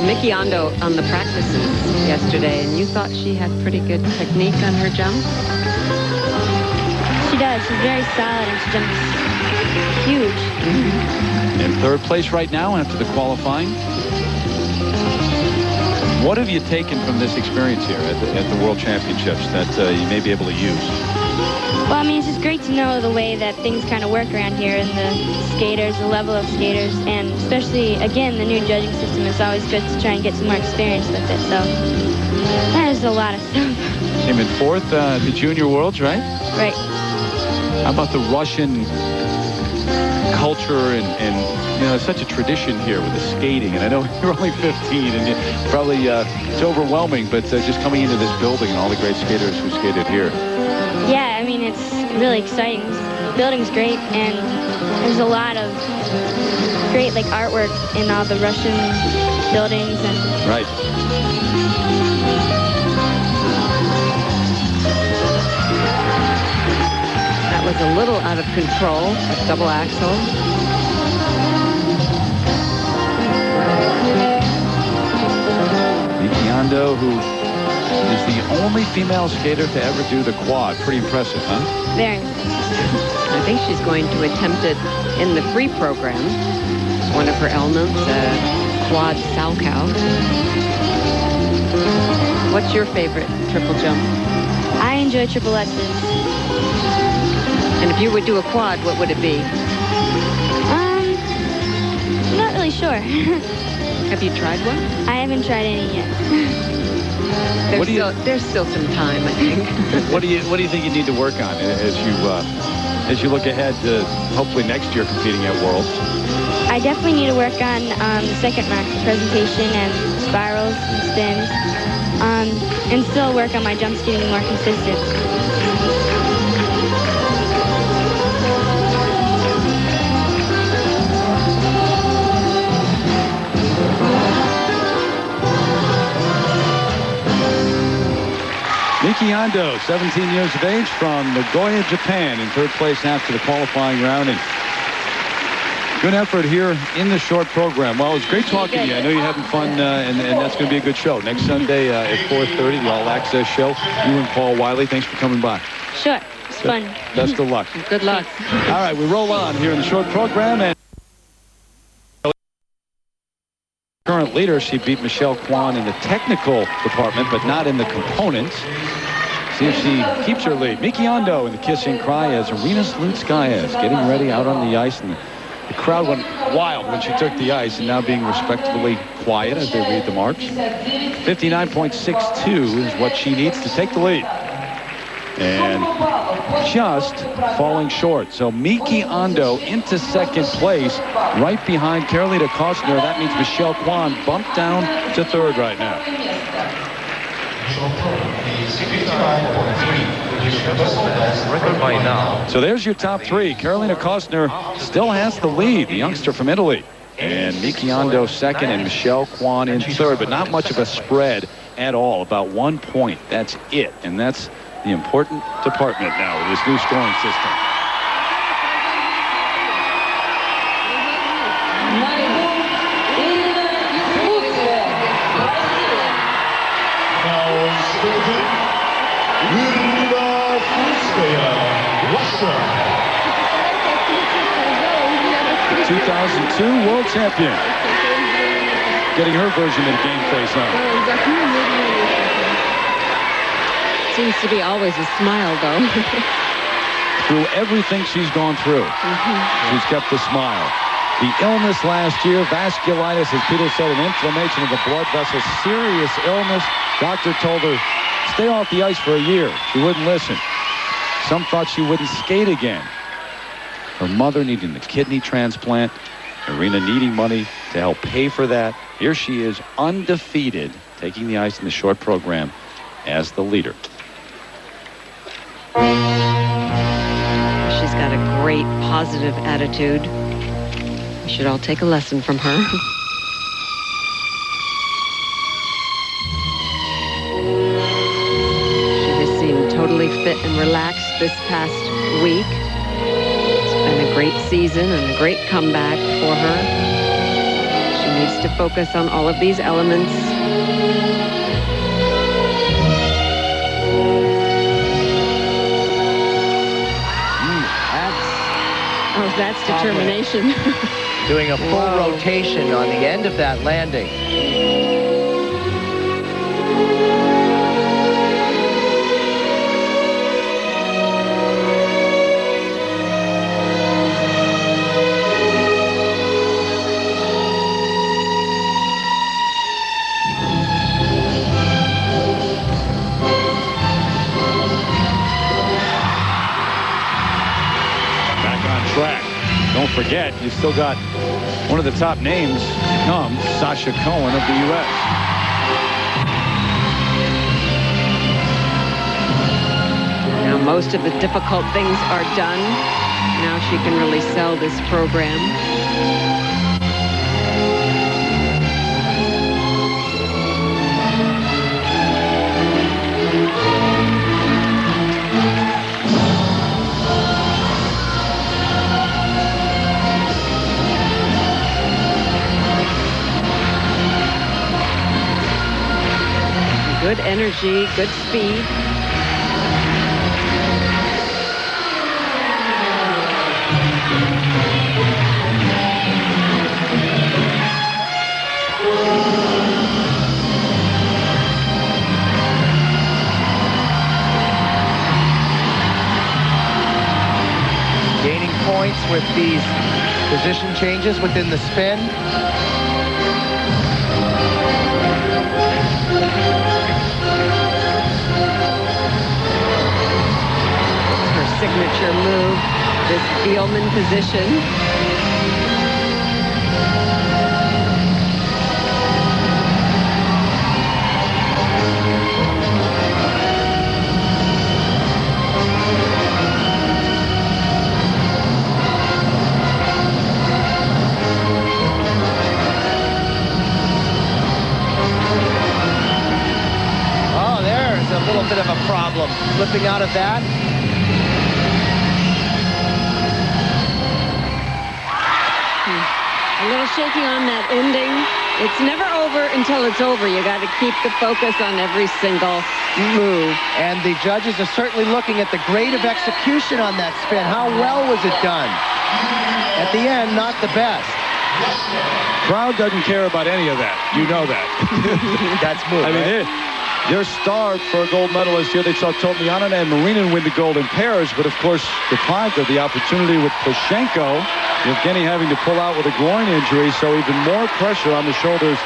Miki Ando on the practices yesterday, and you thought she had pretty good technique on her jump? She does. She's very solid, and she jumps huge. In third place right now after the qualifying. What have you taken from this experience here at the World Championships that you may be able to use? Well, I mean, it's just great to know the way that things kind of work around here, and the skaters, the level of skaters, and especially, again, the new judging system. It's always good to try and get some more experience with it, so there's a lot of stuff. Came in fourth, the Junior Worlds, right? Right. How about the Russian culture and you know, it's such a tradition here with the skating, and I know you're only 15 and you probably it's overwhelming, but just coming into this building and all the great skaters who skated here. Yeah, I mean, it's really exciting. The building's great, and there's a lot of great like artwork in all the Russian buildings. And right. That was a little out of control, that double axel. Miki Ando, who is the only female skater to ever do the quad. Pretty impressive, huh? Very. I think she's going to attempt it in the free program. It's one of her elements, quad salchow. What's your favorite triple jump? I enjoy triple X's. And if you would do a quad, what would it be? Not really sure. Have you tried one? I haven't tried any yet. There's still some time, I think. What do you think you need to work on as you look ahead to hopefully next year competing at Worlds? I definitely need to work on the second rack, the presentation and spirals and spins, and still work on my jumps getting more consistent. Miki Ando, 17 years of age, from Nagoya, Japan, in third place after the qualifying round. And good effort here in the short program. Well, it's great talking to you. I know you're having fun, and that's going to be a good show. Next Sunday at 4:30, the All Access show. You and Paul Wiley, thanks for coming by. Sure. It's fun. Best of luck. Good luck. All right, we roll on here in the short program. And current leader, she beat Michelle Kwan in the technical department, but not in the components. See if she keeps her lead. Miki Ando in the kiss and cry as Irina Slutskaya is getting ready out on the ice. And the crowd went wild when she took the ice, and now being respectfully quiet as they read the marks. 59.62 is what she needs to take the lead. And just falling short. So Miki Ando into second place, right behind Carolina Kostner. That means Michelle Kwan bumped down to third right now. So there's your top three. Carolina Kostner still has the lead, the youngster from Italy. And Miki Ando second and Michelle Kwan in third, but not much of a spread at all, about 1 point. That's it. And that's the important department now with this new scoring system. 2002 world champion. Getting her version of the game face on. Seems to be always a smile, though. Through everything she's gone through, she's kept the smile. The illness last year, vasculitis, as Peter said, an inflammation of the blood vessels, serious illness. Doctor told her, stay off the ice for a year. She wouldn't listen. Some thought she wouldn't skate again. Her mother needing the kidney transplant, Irina needing money to help pay for that. Here she is, undefeated, taking the ice in the short program as the leader. She's got a great positive attitude. We should all take a lesson from her. She has seemed totally fit and relaxed this past week. It's been a great season and a great comeback for her. She needs to focus on all of these elements. Oh, that's determination. Doing a full rotation on the end of that landing. Don't forget, you still got one of the top names to come, Sasha Cohen of the U.S. Now most of the difficult things are done. Now she can really sell this program. Good energy, good speed. Gaining points with these position changes within the spin. Signature move, this Fielman position. Oh, there's a little bit of a problem. Slipping out of that. A little shaky on that ending. It's never over until it's over. You got to keep the focus on every single move. And the judges are certainly looking at the grade of execution on that spin. How well was it done? At the end, not the best. Crowd doesn't care about any of that. You know that. That's moved. I mean, they're starved for a gold medalist here. They saw Tomianina and Marinin win the gold in pairs, but of course deprived of the opportunity with Plushenko. Evgeny having to pull out with a groin injury, so even more pressure on the shoulders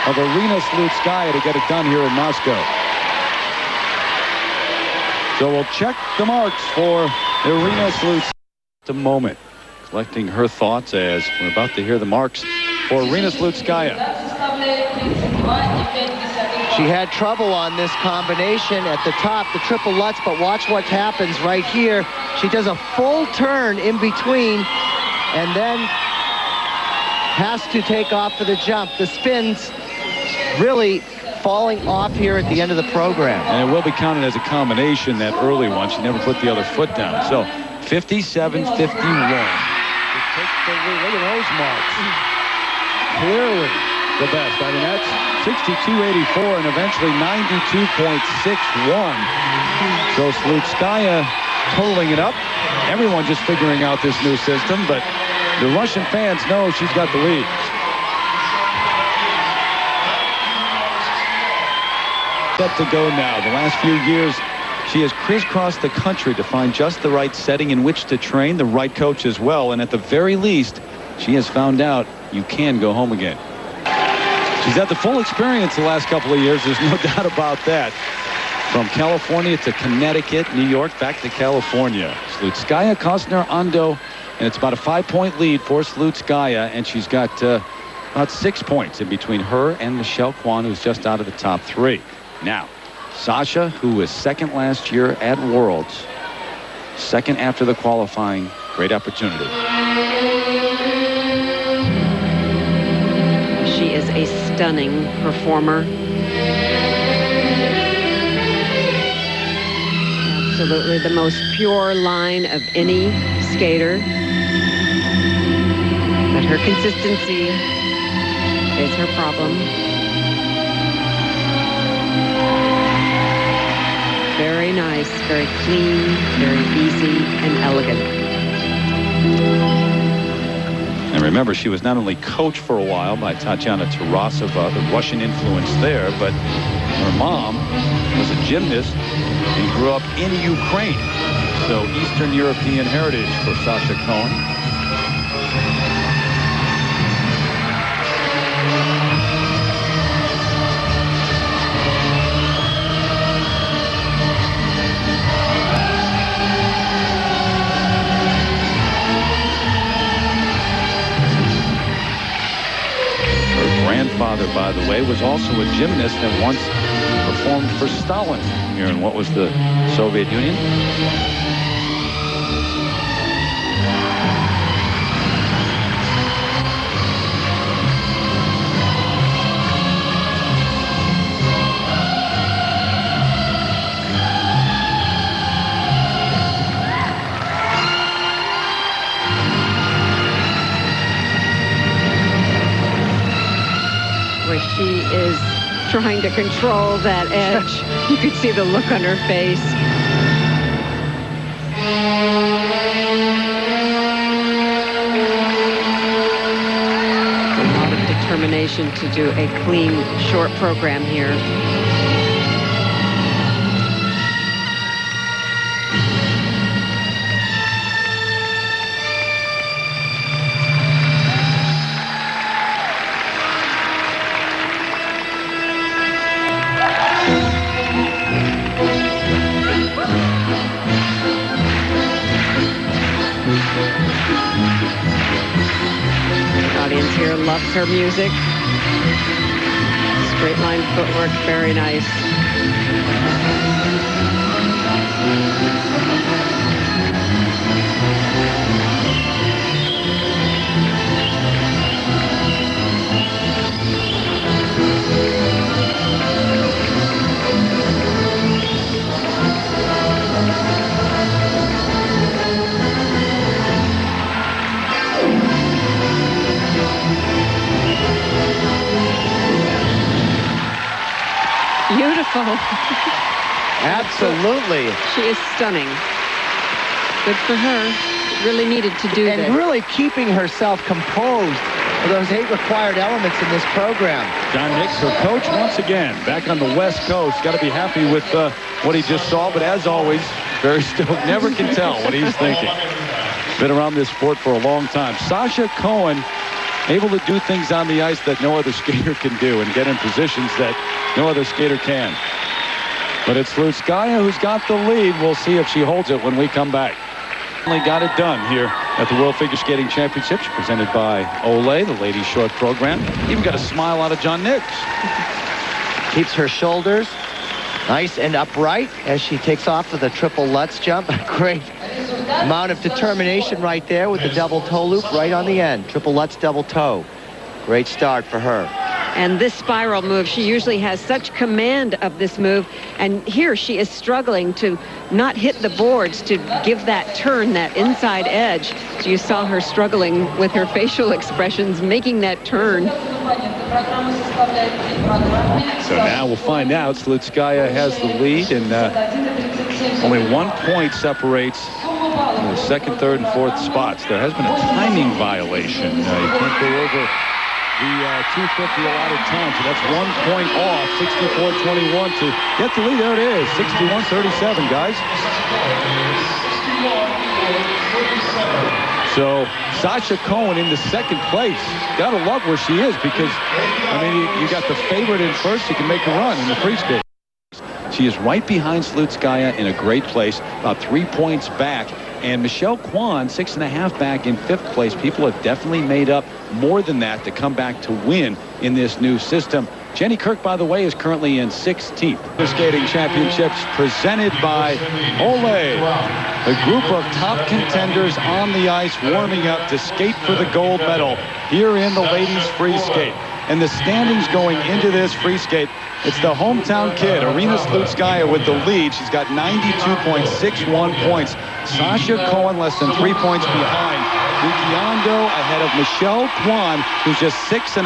of Irina Slutskaya to get it done here in Moscow. So we'll check the marks for Irina Slutskaya at the moment. Collecting her thoughts as we're about to hear the marks for Irina Slutskaya. She had trouble on this combination at the top, the triple Lutz, but watch what happens right here. She does a full turn in between and then has to take off for the jump. The spin's really falling off here at the end of the program. And it will be counted as a combination, that early one. She never put the other foot down. So 57-51. Look at those marks. Clearly the best. I mean, that's 62.84 and eventually 92.61. So Slutskaya totaling it up. Everyone just figuring out this new system, but The Russian fans know she's got the lead. Set to go now. The last few years, she has crisscrossed the country to find just the right setting in which to train, the right coach as well. And at the very least, she has found out you can go home again. She's had the full experience the last couple of years. There's no doubt about that. From California to Connecticut, New York, back to California. Slutskaya, Kostner, Ando, and it's about a 5-point lead for Slutskaya, and she's got about 6 points in between her and Michelle Kwan, who's just out of the top 3. Now, Sasha, who was second last year at Worlds, second after the qualifying, great opportunity. She is a stunning performer. Absolutely the most pure line of any skater. But her consistency is her problem. Very nice, very clean, very easy and elegant. And remember, she was not only coached for a while by Tatiana Tarasova, the Russian influence there, but her mom was a gymnast and grew up in Ukraine. So Eastern European heritage for Sasha Cohen. Grandfather, by the way, was also a gymnast and once performed for Stalin here in what was the Soviet Union. She is trying to control that edge. You could see the look on her face. A lot of determination to do a clean, short program here. Here loves her music. Straight line footwork, very nice. Beautiful. Absolutely. She is stunning. Good for her. She really needed to do this. And really keeping herself composed for those 8 required elements in this program. John Nix, her coach, once again, back on the West Coast. Got to be happy with what he just saw, but as always, very stoked. Never can tell what he's thinking. Been around this sport for a long time. Sasha Cohen, able to do things on the ice that no other skater can do and get in positions that no other skater can. But it's Slutskaya who's got the lead. We'll see if she holds it when we come back. Only got it done here at the World Figure Skating Championships presented by Olay, the ladies short program. Even got a smile out of John Nix. Keeps her shoulders nice and upright as she takes off with a triple Lutz jump. Great amount of determination right there with the double toe loop right on the end. Triple Lutz double toe. Great start for her. And this spiral move, she usually has such command of this move. And here she is struggling to not hit the boards, to give that turn, that inside edge. So you saw her struggling with her facial expressions, making that turn. So now we'll find out. Slutskaya has the lead, and only 1 point separates The second, third, and fourth spots. There has been a timing violation. You can't go over the 250 allotted time, so that's 1 point off. 64-21 to get the lead. There it is, 61-37, guys. So Sasha Cohen into second place. Gotta love where she is because, I mean, you got the favorite in first. You can make a run in the free skate. She is right behind Slutskaya in a great place, about 3 points back. And Michelle Kwan, 6.5 back in fifth place. People have definitely made up more than that to come back to win in this new system. Jenny Kirk, by the way, is currently in 16th. The skating championships presented by Ole. A group of top contenders on the ice warming up to skate for the gold medal here in the ladies free skate. And the standings going into this free skate, it's the hometown kid, Irina Slutskaya, with the lead. She's got 92.61 points. Sasha Cohen less than 3 points behind. Miki Ando ahead of Michelle Kwan, who's just 6.5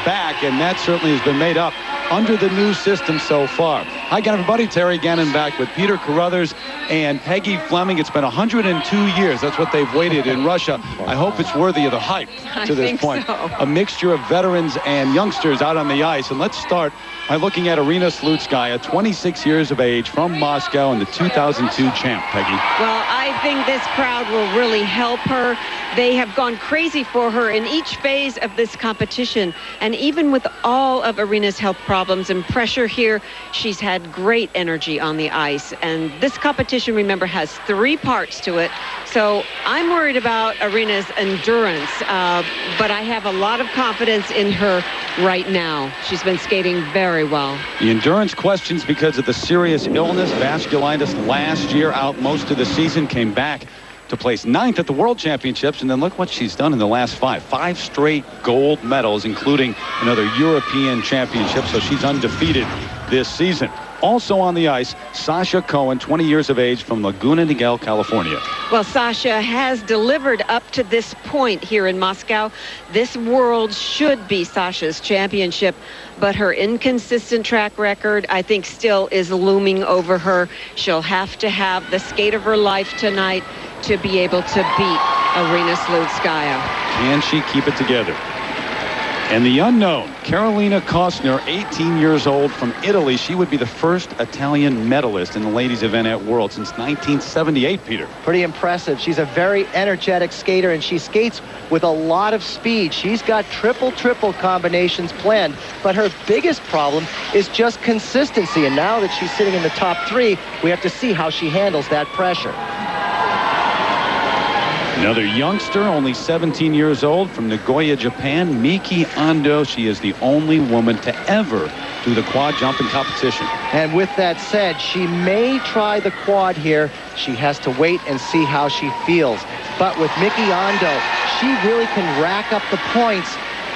back, and that certainly has been made up under the new system so far. Hi again, everybody. Terry Gannon back with Peter Carruthers and Peggy Fleming. It's been 102 years. That's what they've waited in Russia. I hope it's worthy of the hype to this point. So. A mixture of veterans and youngsters out on the ice. And let's start by looking at Irina Slutskaya, 26 years of age, from Moscow, and the 2002 champ. Peggy. Well, I think this crowd will really help her. They have gone crazy for her in each phase of this competition. And even with all of Irina's health problems and pressure here, she's had great energy on the ice. And this competition, remember, has 3 parts to it. So I'm worried about Irina's endurance, but I have a lot of confidence in her right now. She's been skating very well. The endurance questions because of the serious illness, vasculitis, last year, out most of the season, came back to place 9th at the World Championships, and then look what she's done in the last 5 straight gold medals, including another European championship, so she's undefeated this season. Also on the ice, Sasha Cohen, 20 years of age, from Laguna Niguel, California. Well, Sasha has delivered up to this point here in Moscow. This World should be Sasha's championship, but her inconsistent track record, I think, still is looming over her. She'll have to have the skate of her life tonight to be able to beat Irina Slutskaya. Can she keep it together? And the unknown, Carolina Kostner, 18 years old, from Italy. She would be the first Italian medalist in the ladies event at World since 1978, Peter. Pretty impressive. She's a very energetic skater, and she skates with a lot of speed. She's got triple combinations planned, but her biggest problem is just consistency. And now that she's sitting in the top 3, we have to see how she handles that pressure. Another youngster, only 17 years old, from Nagoya, Japan, Miki Ando. She is the only woman to ever do the quad jump in competition. And with that said, she may try the quad here. She has to wait and see how she feels. But with Miki Ando, she really can rack up the points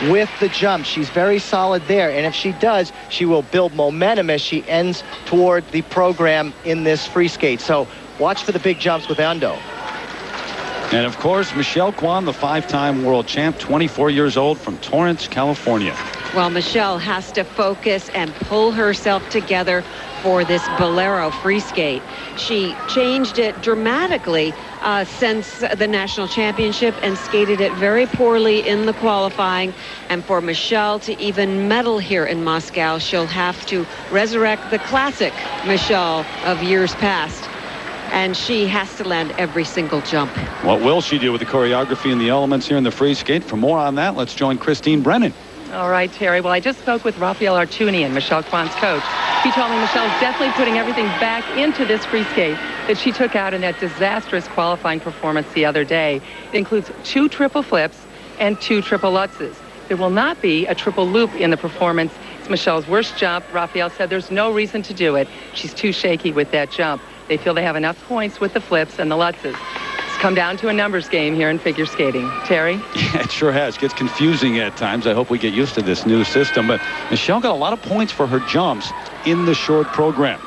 with the jump. She's very solid there, and if she does, she will build momentum as she ends toward the program in this free skate. So watch for the big jumps with Ando. And of course, Michelle Kwan, the 5-time world champ, 24 years old, from Torrance, California. Well, Michelle has to focus and pull herself together for this Bolero free skate. She changed it dramatically since the national championship and skated it very poorly in the qualifying. And for Michelle to even medal here in Moscow, she'll have to resurrect the classic Michelle of years past. And she has to land every single jump. What will she do with the choreography and the elements here in the free skate? For more on that, let's join Christine Brennan. All right, Terry. Well, I just spoke with Raphael Artunian, Michelle Kwan's coach. He told me Michelle's definitely putting everything back into this free skate that she took out in that disastrous qualifying performance the other day. It includes 2 triple flips and 2 triple lutzes. There will not be a triple loop in the performance. It's Michelle's worst jump. Raphael said there's no reason to do it. She's too shaky with that jump. They feel they have enough points with the flips and the lutzes. It's come down to a numbers game here in figure skating. Terry? Yeah, it sure has. It gets confusing at times. I hope we get used to this new system. But Michelle got a lot of points for her jumps in the short program.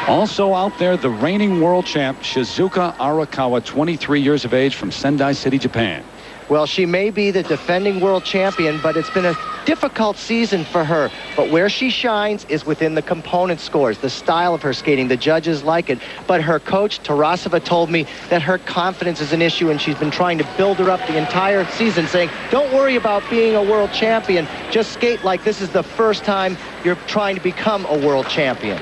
Also out there, the reigning world champ, Shizuka Arakawa, 23 years of age, from Sendai City, Japan. Well, she may be the defending world champion, but it's been a difficult season for her. But where she shines is within the component scores, the style of her skating. The judges like it. But her coach, Tarasova, told me that her confidence is an issue, and she's been trying to build her up the entire season, saying, don't worry about being a world champion. Just skate like this is the first time you're trying to become a world champion.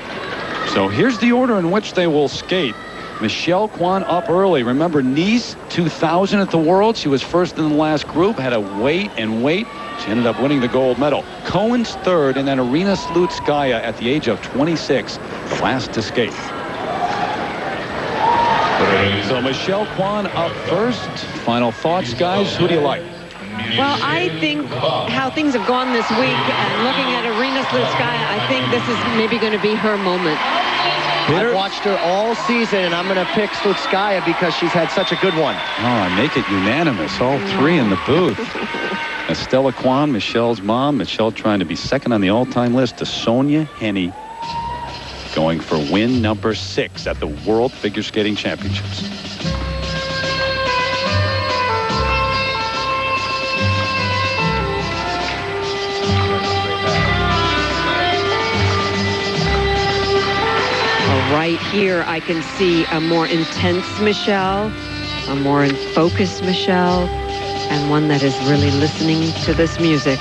So here's the order in which they will skate. Michelle Kwan up early. Remember, Nice 2000 at the World. She was first in the last group, had to wait and wait. She ended up winning the gold medal. Cohen's third, and then Irina Slutskaya at the age of 26, the last to skate. So Michelle Kwan up first. Final thoughts, guys. Who do you like? Well, I think how things have gone this week, and looking at Irina Slutskaya, I think this is maybe going to be her moment. I've watched her all season, and I'm going to pick Slutskaya because she's had such a good one. Oh, I make it unanimous. All three in the booth. Estella Kwan, Michelle's mom. Michelle trying to be second on the all-time list to Sonia Henne, going for win number 6 at the World Figure Skating Championships. Right here, I can see a more intense Michelle, a more focused Michelle, and one that is really listening to this music.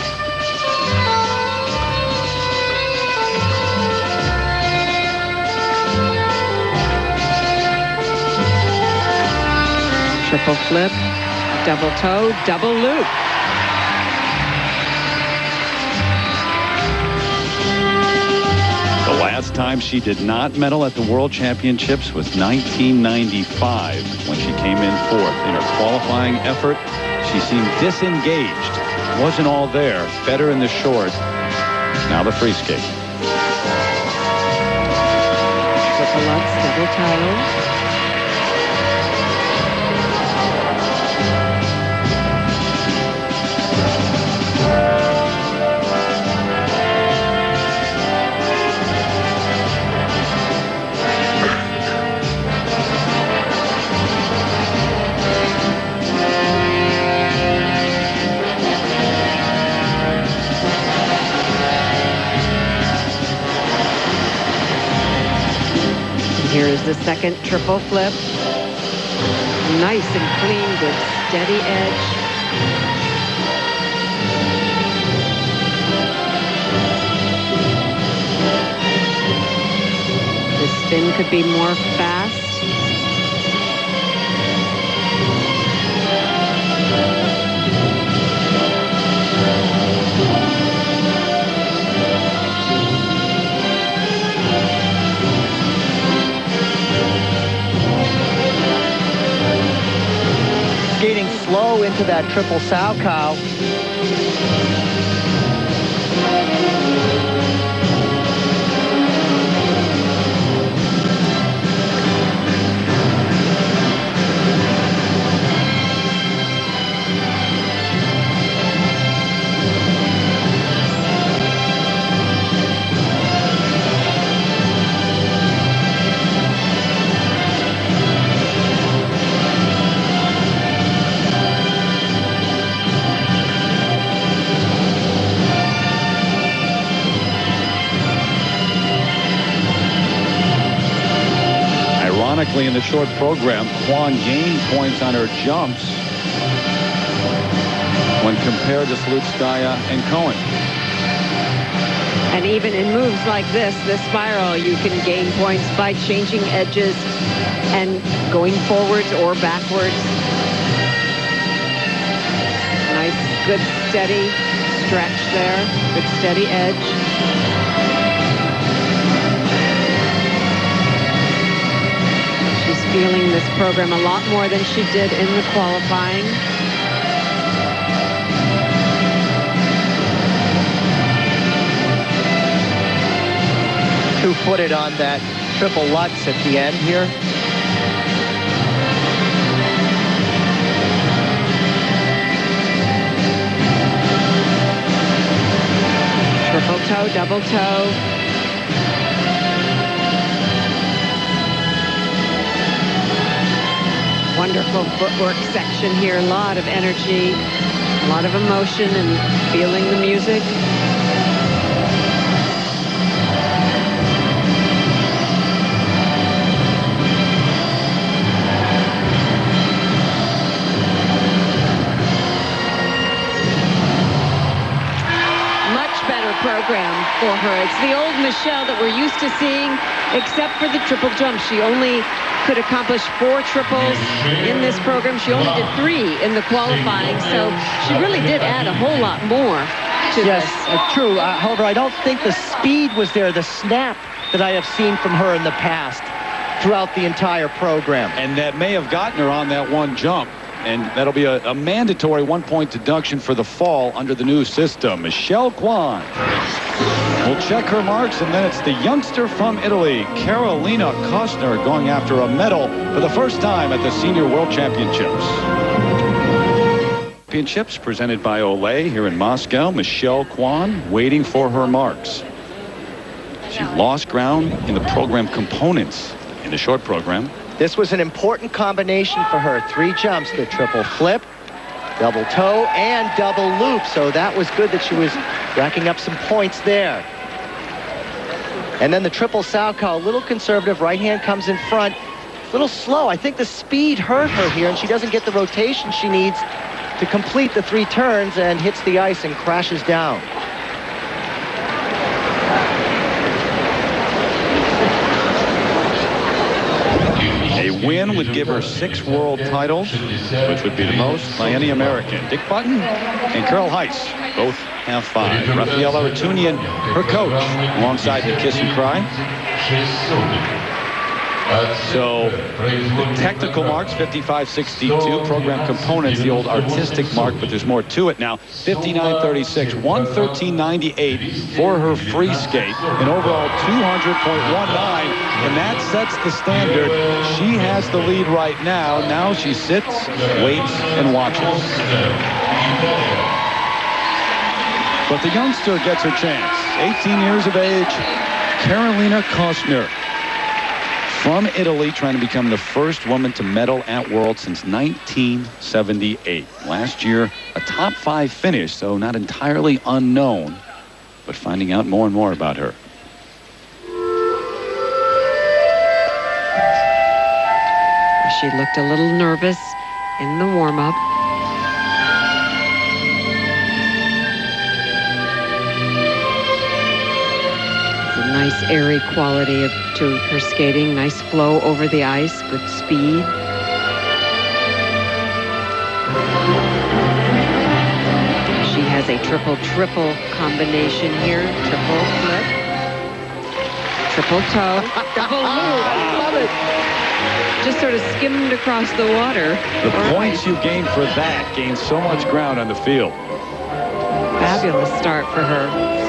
Triple flip, double toe, double loop. Last time she did not medal at the World Championships was 1995 when she came in 4th. In her qualifying effort, she seemed disengaged. Wasn't all there. Better in the short. Now the free skate. Triple Lutz, double toe. Here is the second triple flip. Nice and clean, good steady edge. The spin could be more fast. Skating slow into that triple sow cow. Ironically, in the short program, Kwan gained points on her jumps when compared to Slutskaya and Cohen. And even in moves like this spiral, you can gain points by changing edges and going forwards or backwards. Nice, good, steady stretch there. Good, steady edge. Feeling this program a lot more than she did in the qualifying. Two-footed on that triple Lutz at the end here. Triple toe, double toe. Wonderful footwork section here. A lot of energy, a lot of emotion, and feeling the music. Program for her. It's the old Michelle that we're used to seeing, except for the triple jump. She only could accomplish 4 triples in this program. She only did 3 in the qualifying, so she really did add a whole lot more to this. Yes, true. However, I don't think the speed was there, the snap that I have seen from her in the past throughout the entire program. And that may have gotten her on that one jump. And that'll be a mandatory 1-point deduction for the fall under the new system. Michelle Kwan will check her marks, and then it's the youngster from Italy, Carolina Kostner, going after a medal for the first time at the Senior World Championships. Championships presented by Olay here in Moscow. Michelle Kwan waiting for her marks. She lost ground in the program components in the short program. This was an important combination for her. 3 jumps, the triple flip, double toe, and double loop. So that was good that she was racking up some points there. And then the triple Salchow, a little conservative. Right hand comes in front. A little slow. I think the speed hurt her here, and she doesn't get the rotation she needs to complete the 3 turns, and hits the ice and crashes down. A win would give her 6 world titles, which would be the most by any American. Dick Button and Carol Heiss both have 5. Rafael Aratunian, her coach, alongside the Kiss and Cry. So the technical marks, 55.62. Program components, the old artistic mark, but there's more to it now. 59.36, 113.98 for her free skate. An overall 200.19, and that sets the standard. She has the lead right now. Now she sits, waits, and watches. But the youngster gets her chance. 18 years of age, Carolina Kostner. From Italy, trying to become the first woman to medal at Worlds since 1978. Last year, a top 5 finish, so not entirely unknown, but finding out more and more about her. She looked a little nervous in the warm-up. Nice airy quality to her skating, nice flow over the ice, good speed. She has a triple combination here, triple flip, triple toe, double loop. I love it. Just sort of skimmed across the water. The points you gain for that gain so much ground on the field. Fabulous start for her.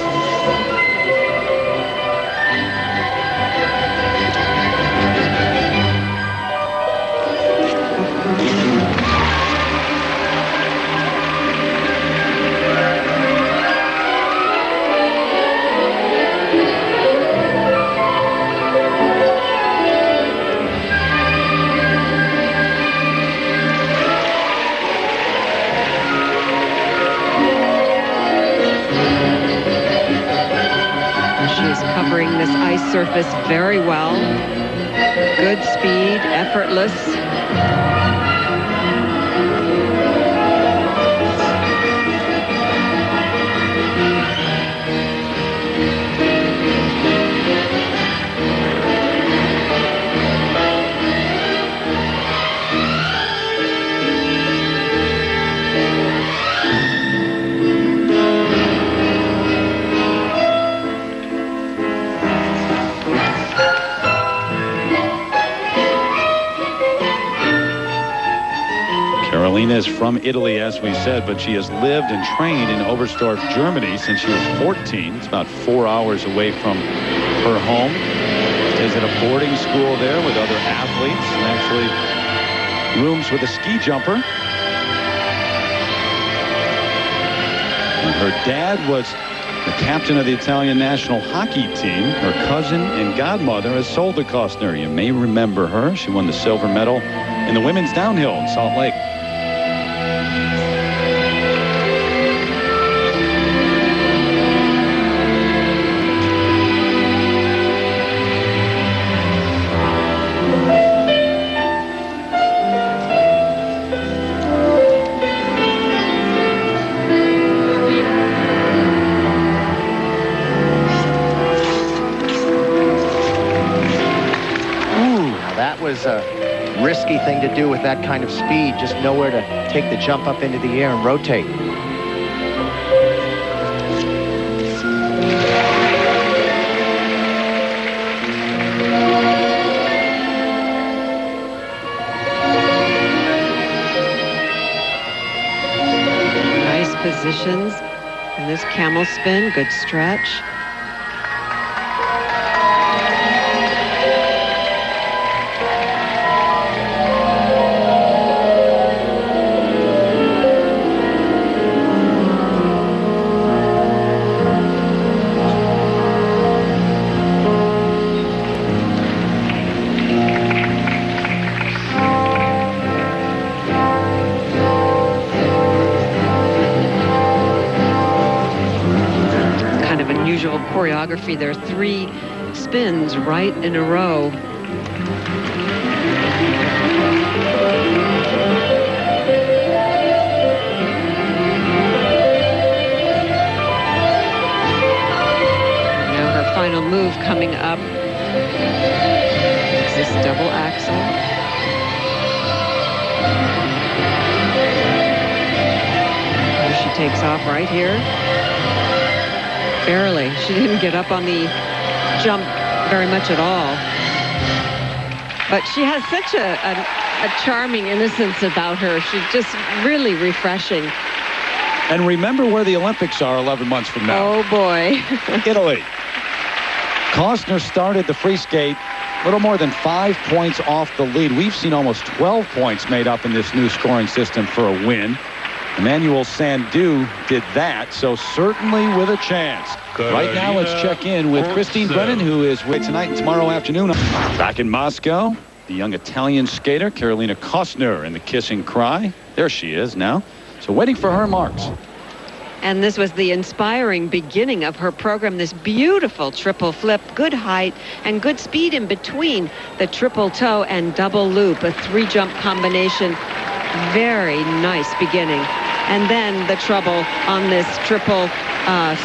Covering this ice surface very well. Good speed, effortless. Carolina is from Italy, as we said, but she has lived and trained in Oberstdorf, Germany since she was 14. It's about 4 hours away from her home. Stays at a boarding school there with other athletes, and actually rooms with a ski jumper. And her dad was the captain of the Italian national hockey team. Her cousin and godmother is Isolde Kostner. You may remember her. She won the silver medal in the women's downhill in Salt Lake. That was a risky thing to do with that kind of speed. Just nowhere to take the jump up into the air and rotate. Nice positions in this camel spin. Good stretch. Choreography. There are 3 spins right in a row. Now her final move coming up is this double axel. Here she takes off right here. Barely. She didn't get up on the jump very much at all. But she has such a charming innocence about her. She's just really refreshing. And remember where the Olympics are 11 months from now. Oh, boy. Italy. Kostner started the free skate a little more than 5 points off the lead. We've seen almost 12 points made up in this new scoring system for a win. Emmanuel Sandhu did that, so certainly with a chance. Right now, let's check in with Christine Brennan, who is with tonight and tomorrow afternoon. Back in Moscow, the young Italian skater, Carolina Kostner, in the kiss and cry. There she is now. So waiting for her marks. And this was the inspiring beginning of her program, this beautiful triple flip, good height and good speed in between the triple toe and double loop, a 3-jump combination. Very nice beginning. And then the trouble on this triple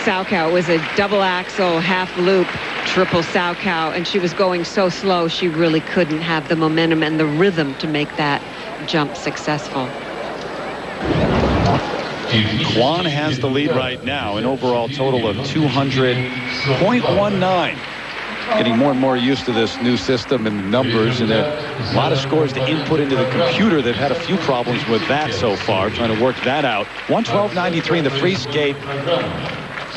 Salchow. It was a double axel, half loop, triple Salchow, and she was going so slow she really couldn't have the momentum and the rhythm to make that jump successful. Kwan has the lead right now, an overall total of 200.19. Getting more and more used to this new system and numbers, and a lot of scores to input into the computer. They've had a few problems with that so far, trying to work that out. 112.93 in the free skate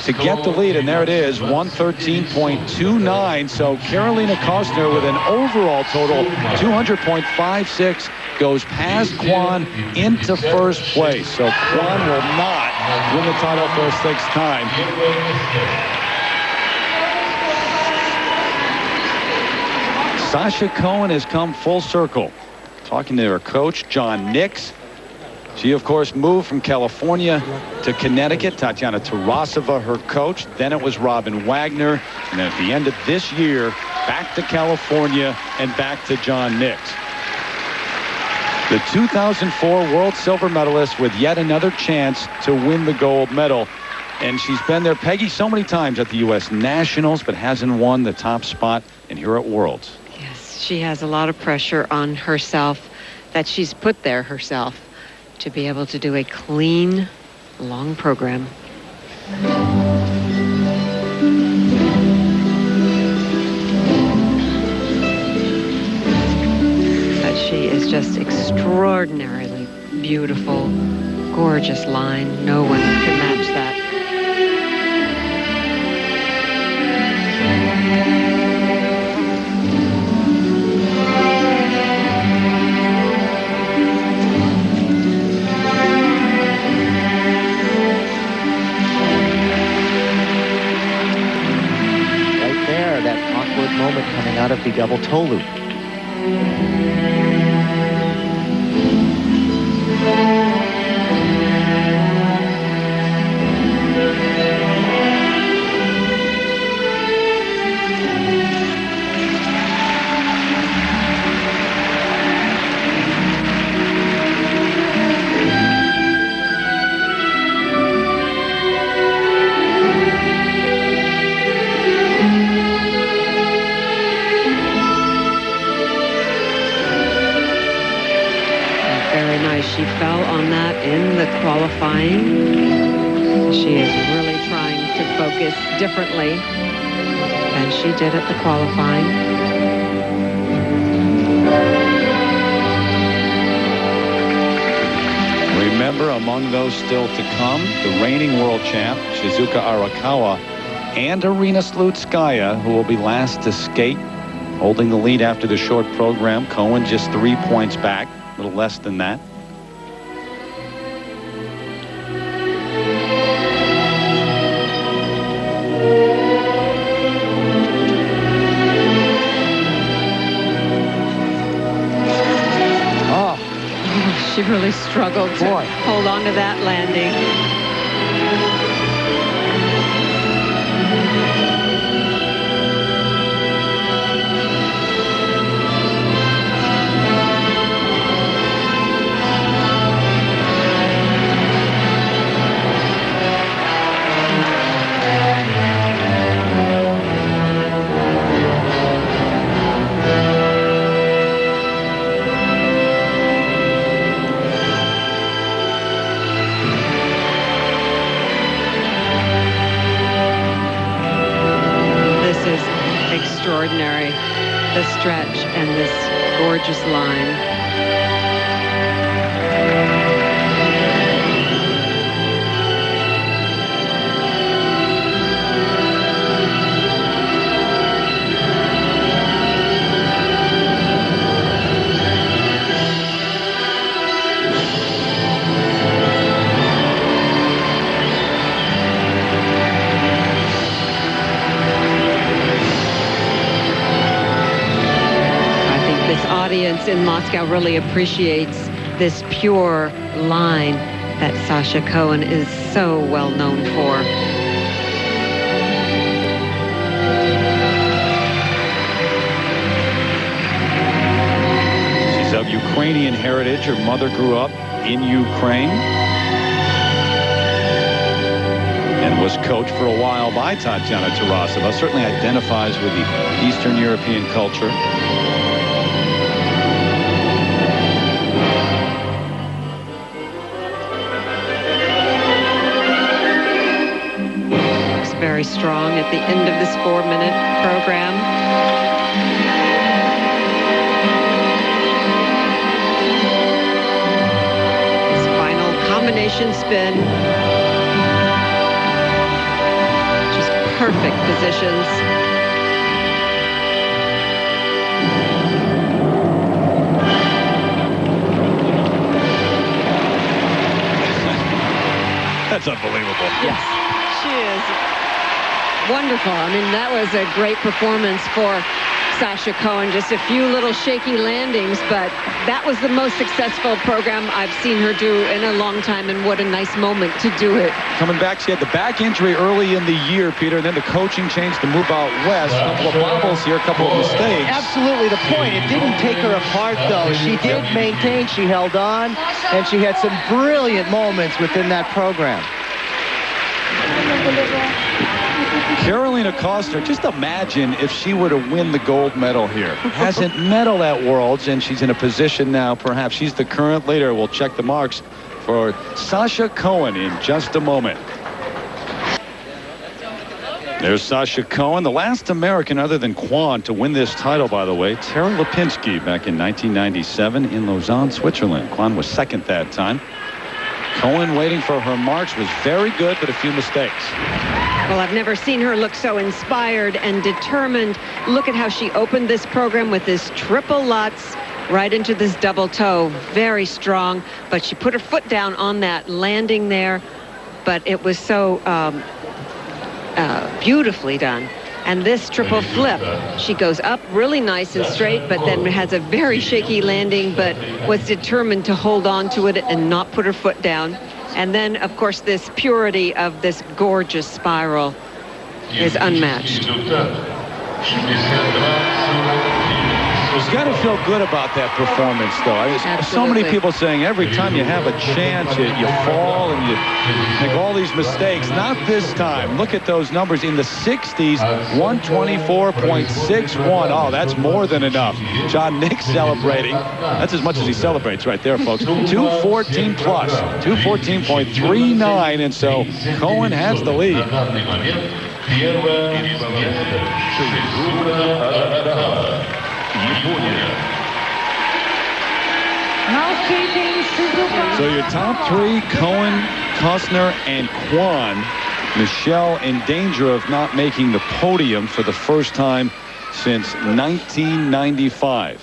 to get the lead, and there it is, 113.29. So Carolina Kostner with an overall total 200.56 goes past Kwan into first place. So Kwan will not win the title for a 6th time. Sasha Cohen has come full circle. Talking to her coach, John Nix. She, of course, moved from California to Connecticut. Tatiana Tarasova, her coach. Then it was Robin Wagner. And then at the end of this year, back to California and back to John Nix. The 2004 world silver medalist with yet another chance to win the gold medal. And she's been there, Peggy, so many times at the U.S. Nationals, but hasn't won the top spot, and here at Worlds. Yes, she has a lot of pressure on herself that she's put there herself to be able to do a clean, long program. But she is just extraordinarily beautiful, gorgeous line. No one can match that. Moment coming out of the double toe loop. She fell on that in the qualifying. She is really trying to focus differently than she did at the qualifying. Remember, among those still to come, the reigning world champ, Shizuka Arakawa, and Irina Slutskaya, who will be last to skate, holding the lead after the short program. Cohen just 3 points back, a little less than that. She really struggled to hold on to that landing. Extraordinary, the stretch and this gorgeous line. Audience in Moscow really appreciates this pure line that Sasha Cohen is so well known for. She's of Ukrainian heritage. Her mother grew up in Ukraine and was coached for a while by Tatiana Tarasova. Certainly identifies with the Eastern European culture. Very strong at the end of this 4-minute program. His final combination spin. Just perfect positions. That's unbelievable. Yes, she is. Wonderful. I mean, that was a great performance for Sasha Cohen. Just a few little shaky landings, but that was the most successful program I've seen her do in a long time, and what a nice moment to do it. Coming back, she had the back injury early in the year, Peter, and then the coaching changed to move out west. A couple of bobbles here, a couple of mistakes. Absolutely the point. It didn't take her apart, though. She did maintain, she held on, and she had some brilliant moments within that program. Carolina Kostner, just imagine if she were to win the gold medal here. Hasn't medaled at Worlds, and she's in a position now, perhaps she's the current leader. We'll check the marks for Sasha Cohen in just a moment. There's Sasha Cohen, the last American other than Kwan to win this title, by the way. Tara Lipinski back in 1997 in Lausanne, Switzerland. Kwan was second that time. Cohen waiting for her marks, was very good, but a few mistakes. Well, I've never seen her look so inspired and determined. Look at how she opened this program with this triple Lutz right into this double toe. Very strong, but she put her foot down on that landing there, but it was so beautifully done. And this triple flip, she goes up really nice and straight, but then has a very shaky landing, but was determined to hold on to it and not put her foot down. And then, of course, this purity of this gorgeous spiral is unmatched. She's got to feel good about that performance, though. So many people saying every time you have a chance, you fall and you make all these mistakes. Not this time. Look at those numbers in the 60s, 124.61. Oh, that's more than enough. John Nix celebrating. That's as much as he celebrates right there, folks. 214 plus, 214.39, and so Cohen has the lead. So your top three, Cohen, Kostner, and Kwan. Michelle in danger of not making the podium for the first time since 1995.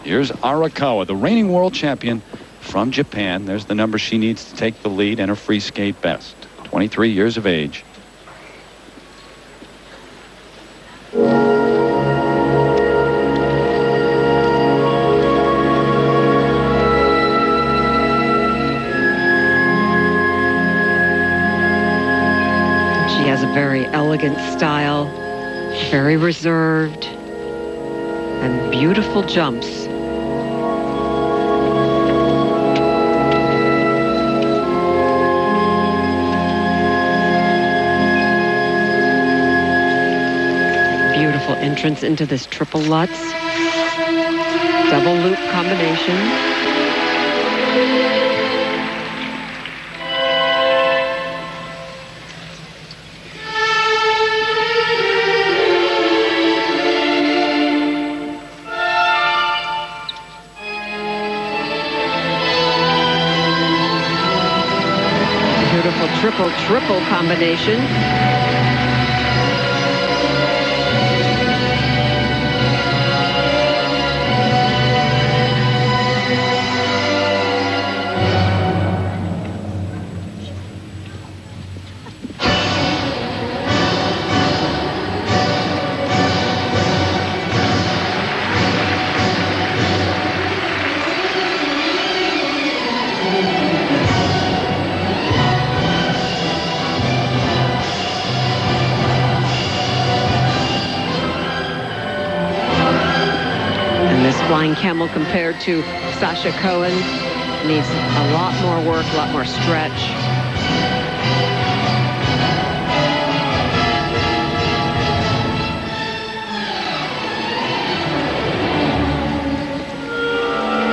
Here's Arakawa, the reigning world champion from Japan. There's the number she needs to take the lead and her free skate best. 23 years of age. Very elegant style, very reserved, and beautiful jumps. Beautiful entrance into this triple Lutz. Double loop combination. Triple combination. Flying camel compared to Sasha Cohen needs a lot more work, a lot more stretch.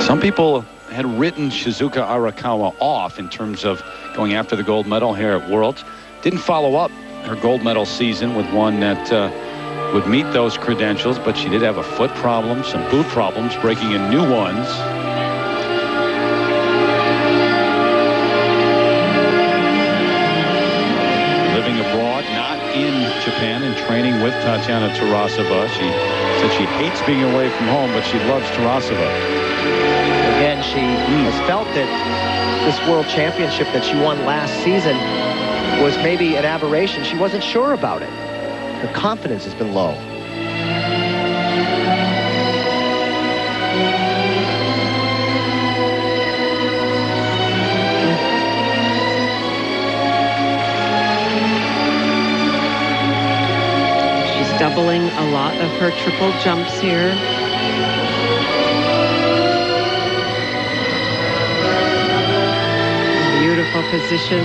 Some people had written Shizuka Arakawa off in terms of going after the gold medal here at Worlds. Didn't follow up her gold medal season with one that would meet those credentials, but she did have a foot problem, some boot problems, breaking in new ones. Living abroad, not in Japan, and training with Tatiana Tarasova. She said she hates being away from home, but she loves Tarasova. Again, she has felt that this world championship that she won last season was maybe an aberration. She wasn't sure about it. Her confidence has been low. She's doubling a lot of her triple jumps here. Beautiful position.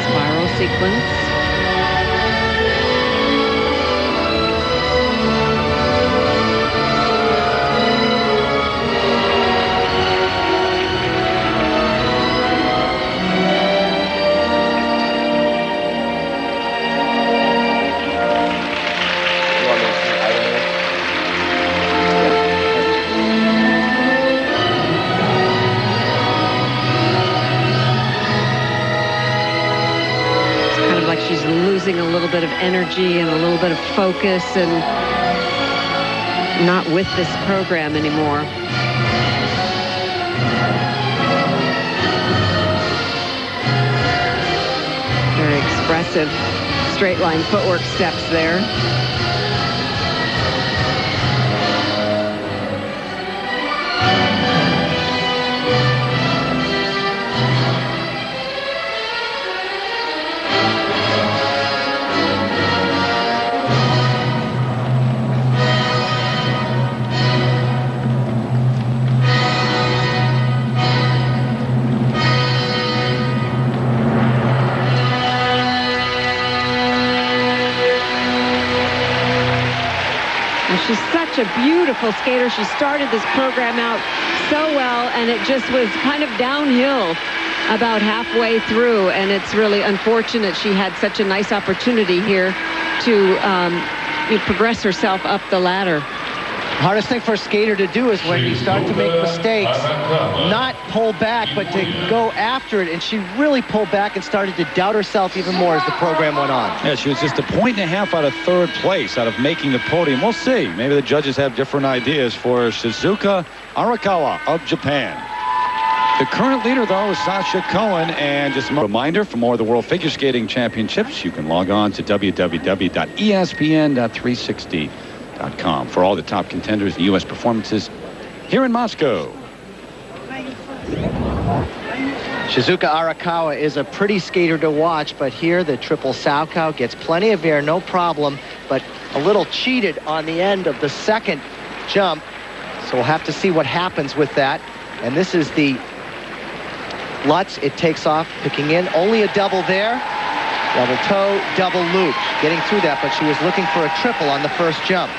Spiral sequence. Losing a little bit of energy and a little bit of focus and not with this program anymore. Very expressive straight line footwork steps there. She's such a beautiful skater. She started this program out so well, and it just was kind of downhill about halfway through, and it's really unfortunate she had such a nice opportunity here to progress herself up the ladder. Hardest thing for a skater to do is when you start to make mistakes, not pull back, but to go after it. And she really pulled back and started to doubt herself even more as the program went on. Yeah, she was just a point and a half out of third place, out of making the podium. We'll see. Maybe the judges have different ideas for Shizuka Arakawa of Japan. The current leader, though, is Sasha Cohen. And just a reminder, for more of the World Figure Skating Championships, you can log on to www.espn.360.com for all the top contenders and U.S. performances here in Moscow. Shizuka Arakawa is a pretty skater to watch, but here the triple Salchow gets plenty of air, no problem, but a little cheated on the end of the second jump. So we'll have to see what happens with that. And this is the Lutz. It takes off, picking in. Only a double there. Double toe, double loop. Getting through that, but she was looking for a triple on the first jump.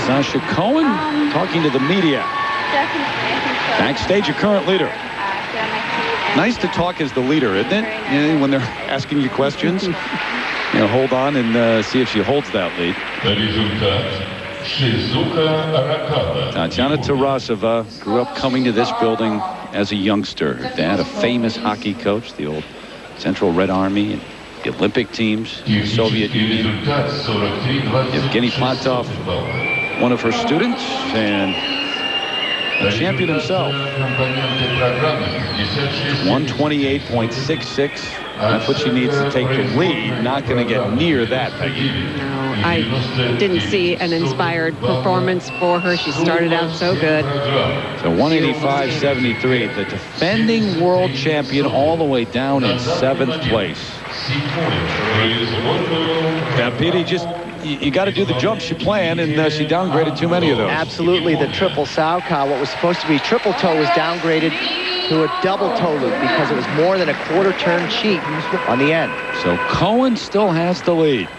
Sasha Cohen talking to the media. Backstage, your current leader. Nice to talk as the leader, isn't it? You know, when they're asking you questions, you know, hold on and see if she holds that lead. Tatiana Tarasova grew up coming to this building as a youngster. Her dad, a famous hockey coach, the old Central Red Army, and the Olympic teams, the Soviet Union. Evgeny Platov, one of her students, and a champion himself. 128.66. That's what she needs to take the lead. Not going to get near that, Peggy. No, I didn't see an inspired performance for her. She started out so good. So 185.73. The defending world champion all the way down in 7th place. Now, Petey, just you got to do the jumps you plan, and she downgraded too many of those. Absolutely, the triple Salchow, what was supposed to be triple toe, was downgraded to a double toe loop because it was more than a quarter turn cheat on the end. So Cohen still has the lead.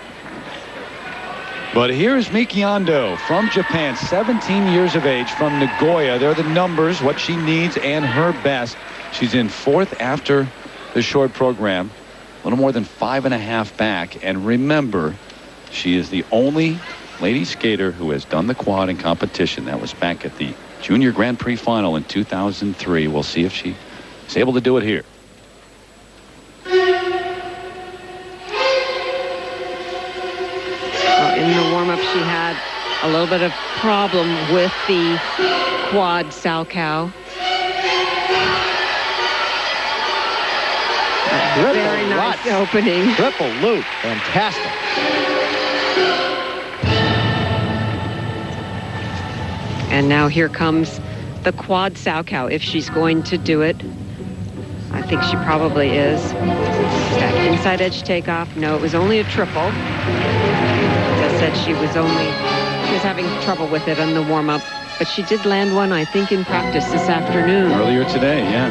But here's Miki Ando from Japan, 17 years of age, from Nagoya. They're the numbers, what she needs, and her best. She's in 4th after the short program, a little more than 5.5 back. And remember, she is the only lady skater who has done the quad in competition. That was back at the Junior Grand Prix final in 2003. We'll see if she is able to do it here. Well, in the warm-up, she had a little bit of problem with the quad Salchow. Very nice opening. Triple loop, fantastic. And now here comes the quad Salchow, if she's going to do it. I think she probably is. That inside edge takeoff. No, it was only a triple. As I said, she was having trouble with it on the warm-up. But she did land one, I think, in practice this afternoon. Earlier today, yeah.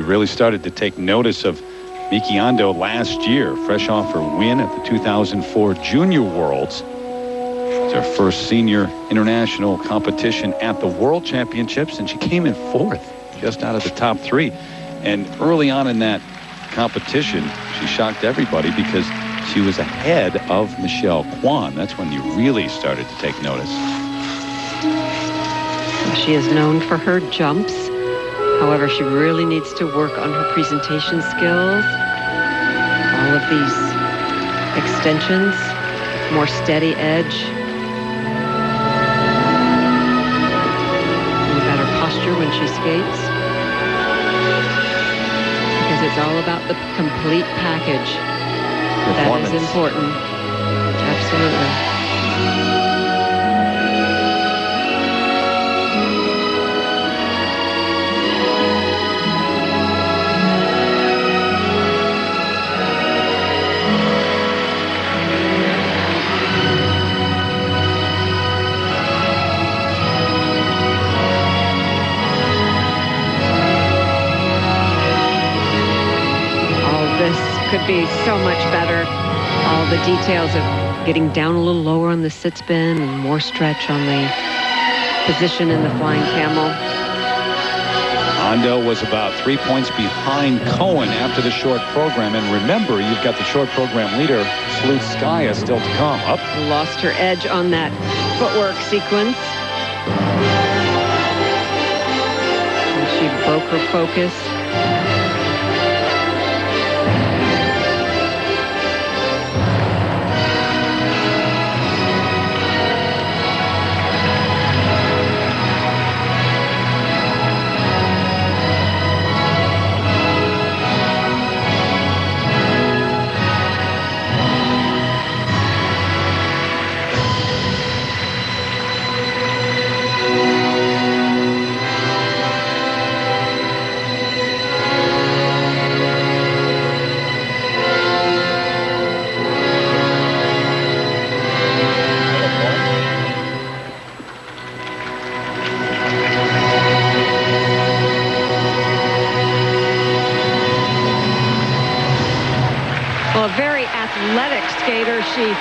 really started to take notice of Miki Ando last year, fresh off her win at the 2004 Junior Worlds. It's her first senior international competition at the World Championships, and she came in 4th, just out of the top 3. And early on in that competition, she shocked everybody because she was ahead of Michelle Kwan. That's when you really started to take notice. She is known for her jumps. However, she really needs to work on her presentation skills. All of these extensions, more steady edge. And better posture when she skates. Because it's all about the complete package. That is important. Absolutely. Could be so much better. All the details of getting down a little lower on the sit spin and more stretch on the position in the flying camel. Ando was about 3 points behind Cohen after the short program. And remember, you've got the short program leader, Slutskaya, still to come. Up. Lost her edge on that footwork sequence. And she broke her focus. She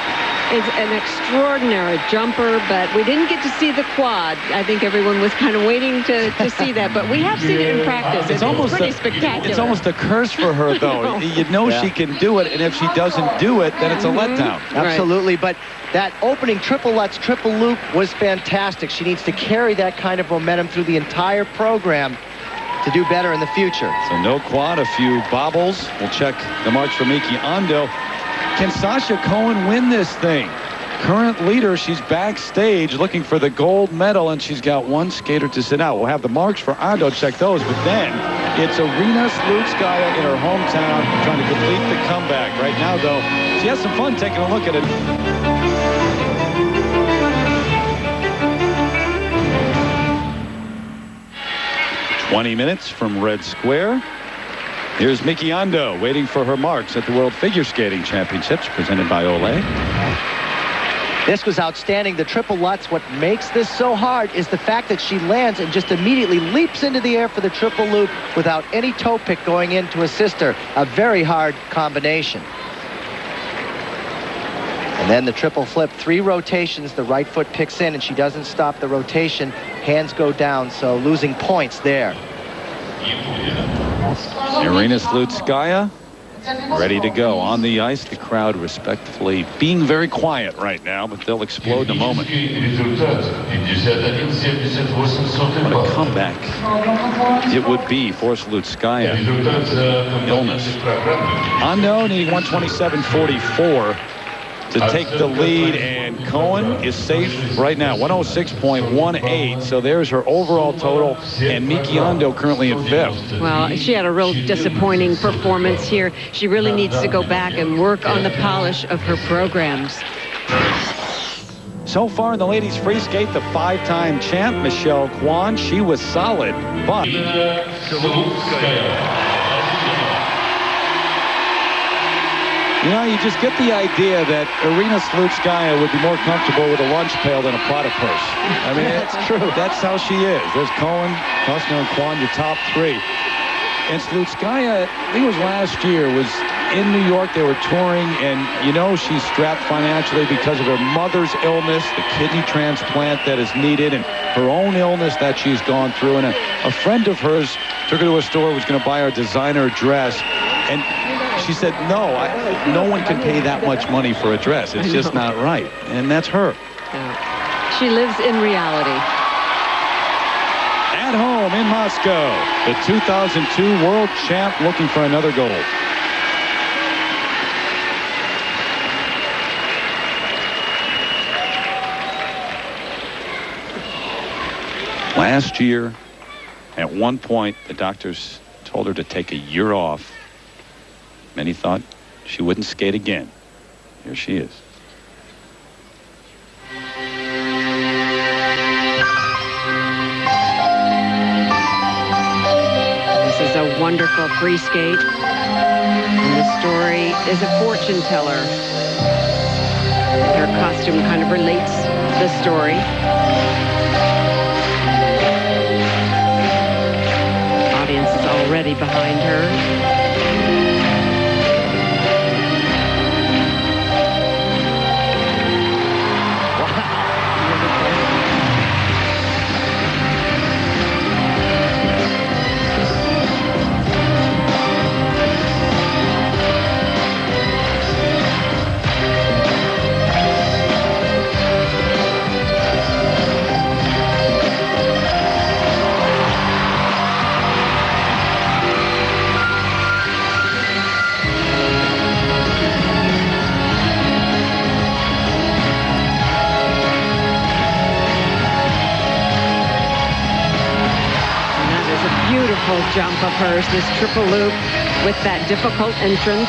is an extraordinary jumper, but we didn't get to see the quad. I think everyone was kind of waiting to see that, but we have seen it in practice. It's almost pretty spectacular. It's almost a curse for her, though. You know she can do it, and if she doesn't do it, then it's a letdown. Absolutely, but that opening triple Lutz, triple loop was fantastic. She needs to carry that kind of momentum through the entire program to do better in the future. So no quad, a few bobbles. We'll check the marks for Miki Ando. Can Sasha Cohen win this thing? Current leader, she's backstage looking for the gold medal, and she's got one skater to sit out. We'll have the marks for Ando, check those, but then it's Irina Slutskaya in her hometown trying to complete the comeback. Right now, though, she has some fun taking a look at it. 20 minutes from Red Square. Here's Miki Ando waiting for her marks at the World Figure Skating Championships presented by Olay. This was outstanding. The triple Lutz. What makes this so hard is the fact that she lands and just immediately leaps into the air for the triple loop without any toe pick going in to assist her. A very hard combination. And then the triple flip, 3 rotations. The right foot picks in and she doesn't stop the rotation. Hands go down, so losing points there. Irina Slutskaya ready to go on the ice. The crowd respectfully being very quiet right now, but they'll explode in a moment. What a comeback it would be for Slutskaya. Illness. Ando needing 127.44 to take the lead, and Cohen is safe right now, 106.18. So there's her overall total, and Miki Ando currently in 5th. Well, she had a real disappointing performance here. She really needs to go back and work on the polish of her programs. So far in the ladies free skate, the 5-time champ, Michelle Kwan, she was solid, but you know, you just get the idea that Irina Slutskaya would be more comfortable with a lunch pail than a platypus. I mean, that's true. That's how she is. There's Cohen, Kostner, and Kwan, your top 3. And Slutskaya, I think it was last year, was in New York. They were touring, and you know she's strapped financially because of her mother's illness, the kidney transplant that is needed, and her own illness that she's gone through. And a friend of hers took her to a store, was going to buy her a designer dress, and she said, no, no one can pay that much money for a dress. It's just not right. And that's her. Yeah. She lives in reality. At home in Moscow, the 2002 world champ looking for another gold. Last year, at one point, the doctors told her to take a year off. Many thought she wouldn't skate again. Here she is. This is a wonderful free skate. And the story is a fortune teller. Her costume kind of relates the story. The audience is already behind her. Jump of hers, this triple loop with that difficult entrance.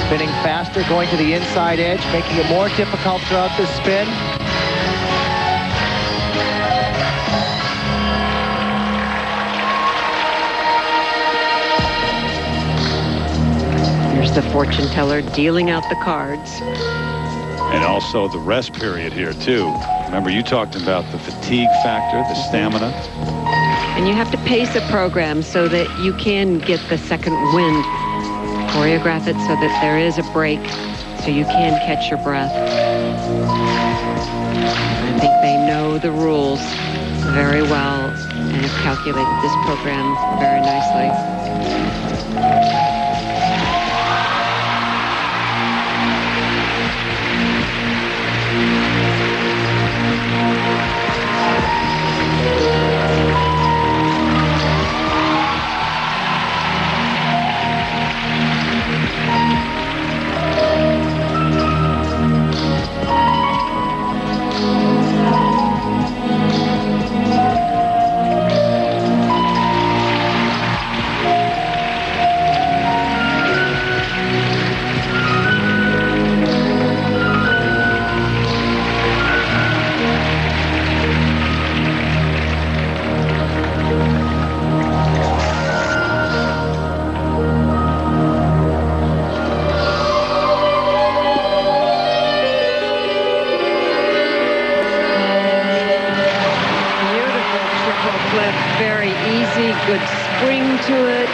Spinning faster, going to the inside edge, making it more difficult throughout the spin. Here's the fortune teller dealing out the cards. And also the rest period here, too. Remember, you talked about the fatigue factor, the stamina. And you have to pace a program so that you can get the second wind. Choreograph it so that there is a break, so you can catch your breath. I think they know the rules very well and have calculated this program very nicely. Good spring to it,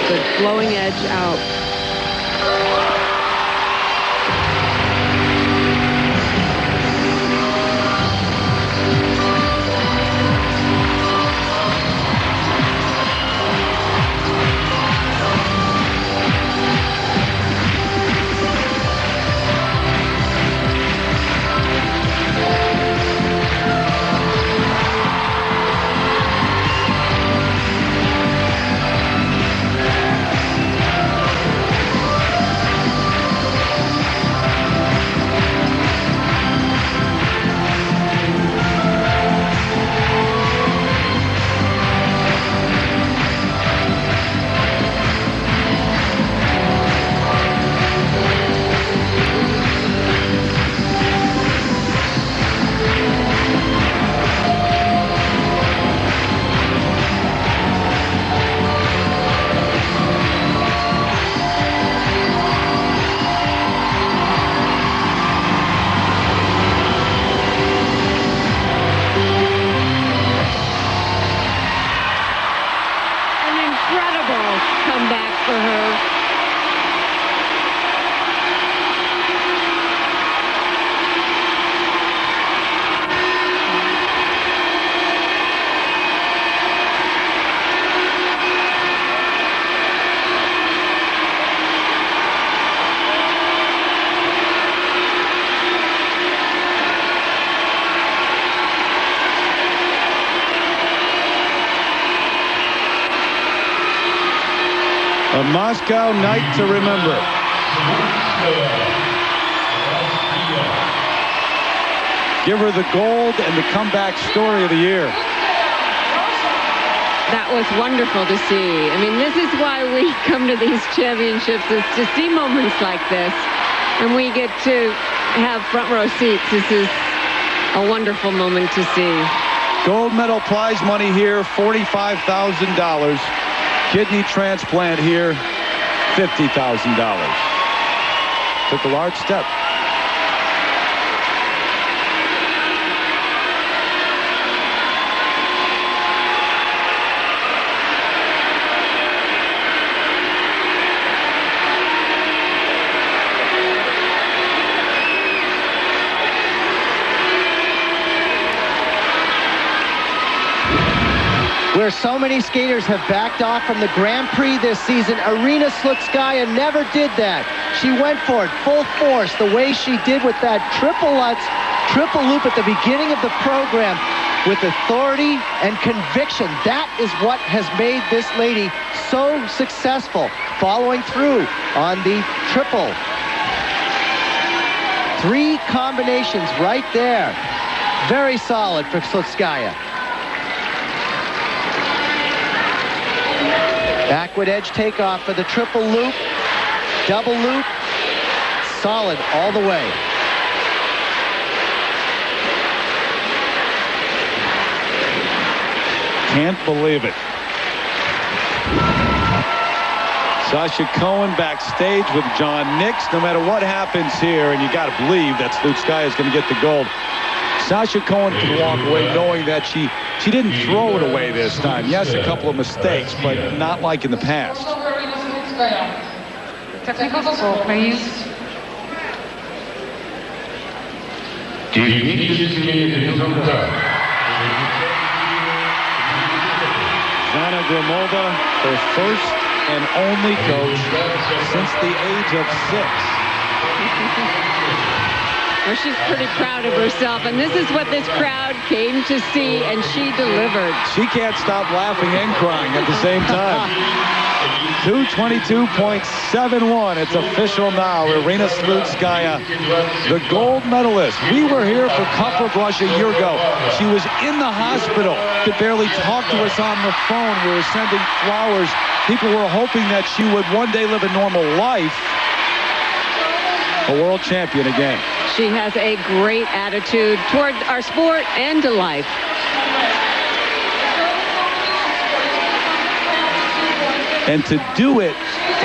good flowing edge out. A Moscow night to remember. Give her the gold and the comeback story of the year. That was wonderful to see. I mean, this is why we come to these championships, is to see moments like this. And we get to have front row seats. This is a wonderful moment to see. Gold medal prize money here, $45,000. Kidney transplant here, $50,000. Took a large step. Where so many skaters have backed off from the Grand Prix this season, Irina Slutskaya never did that. She went for it full force, the way she did with that triple Lutz, triple loop at the beginning of the program, with authority and conviction. That is what has made this lady so successful, following through on the triple. 3 combinations right there. Very solid for Slutskaya. Backward edge takeoff for the triple loop, double loop, solid all the way. Can't believe it. Sasha Cohen backstage with John Nix. No matter what happens here, and you got to believe that Slutskaya is going to get the gold, Sasha Cohen can walk away knowing that she didn't throw it away this time. Yes, a couple of mistakes, but not like in the past. Technical score, please. Zana Gromova, her first and only coach since the age of 6. Well, she's pretty proud of herself, and this is what this crowd came to see, and she delivered. She can't stop laughing and crying at the same time. 222.71. It's official now. Irina Slutskaya, the gold medalist. We were here for Cup of Russia a year ago. She was in the hospital, could barely talk to us on the phone. We were sending flowers. People were hoping that she would one day live a normal life. A world champion again. She has a great attitude toward our sport and to life. And to do it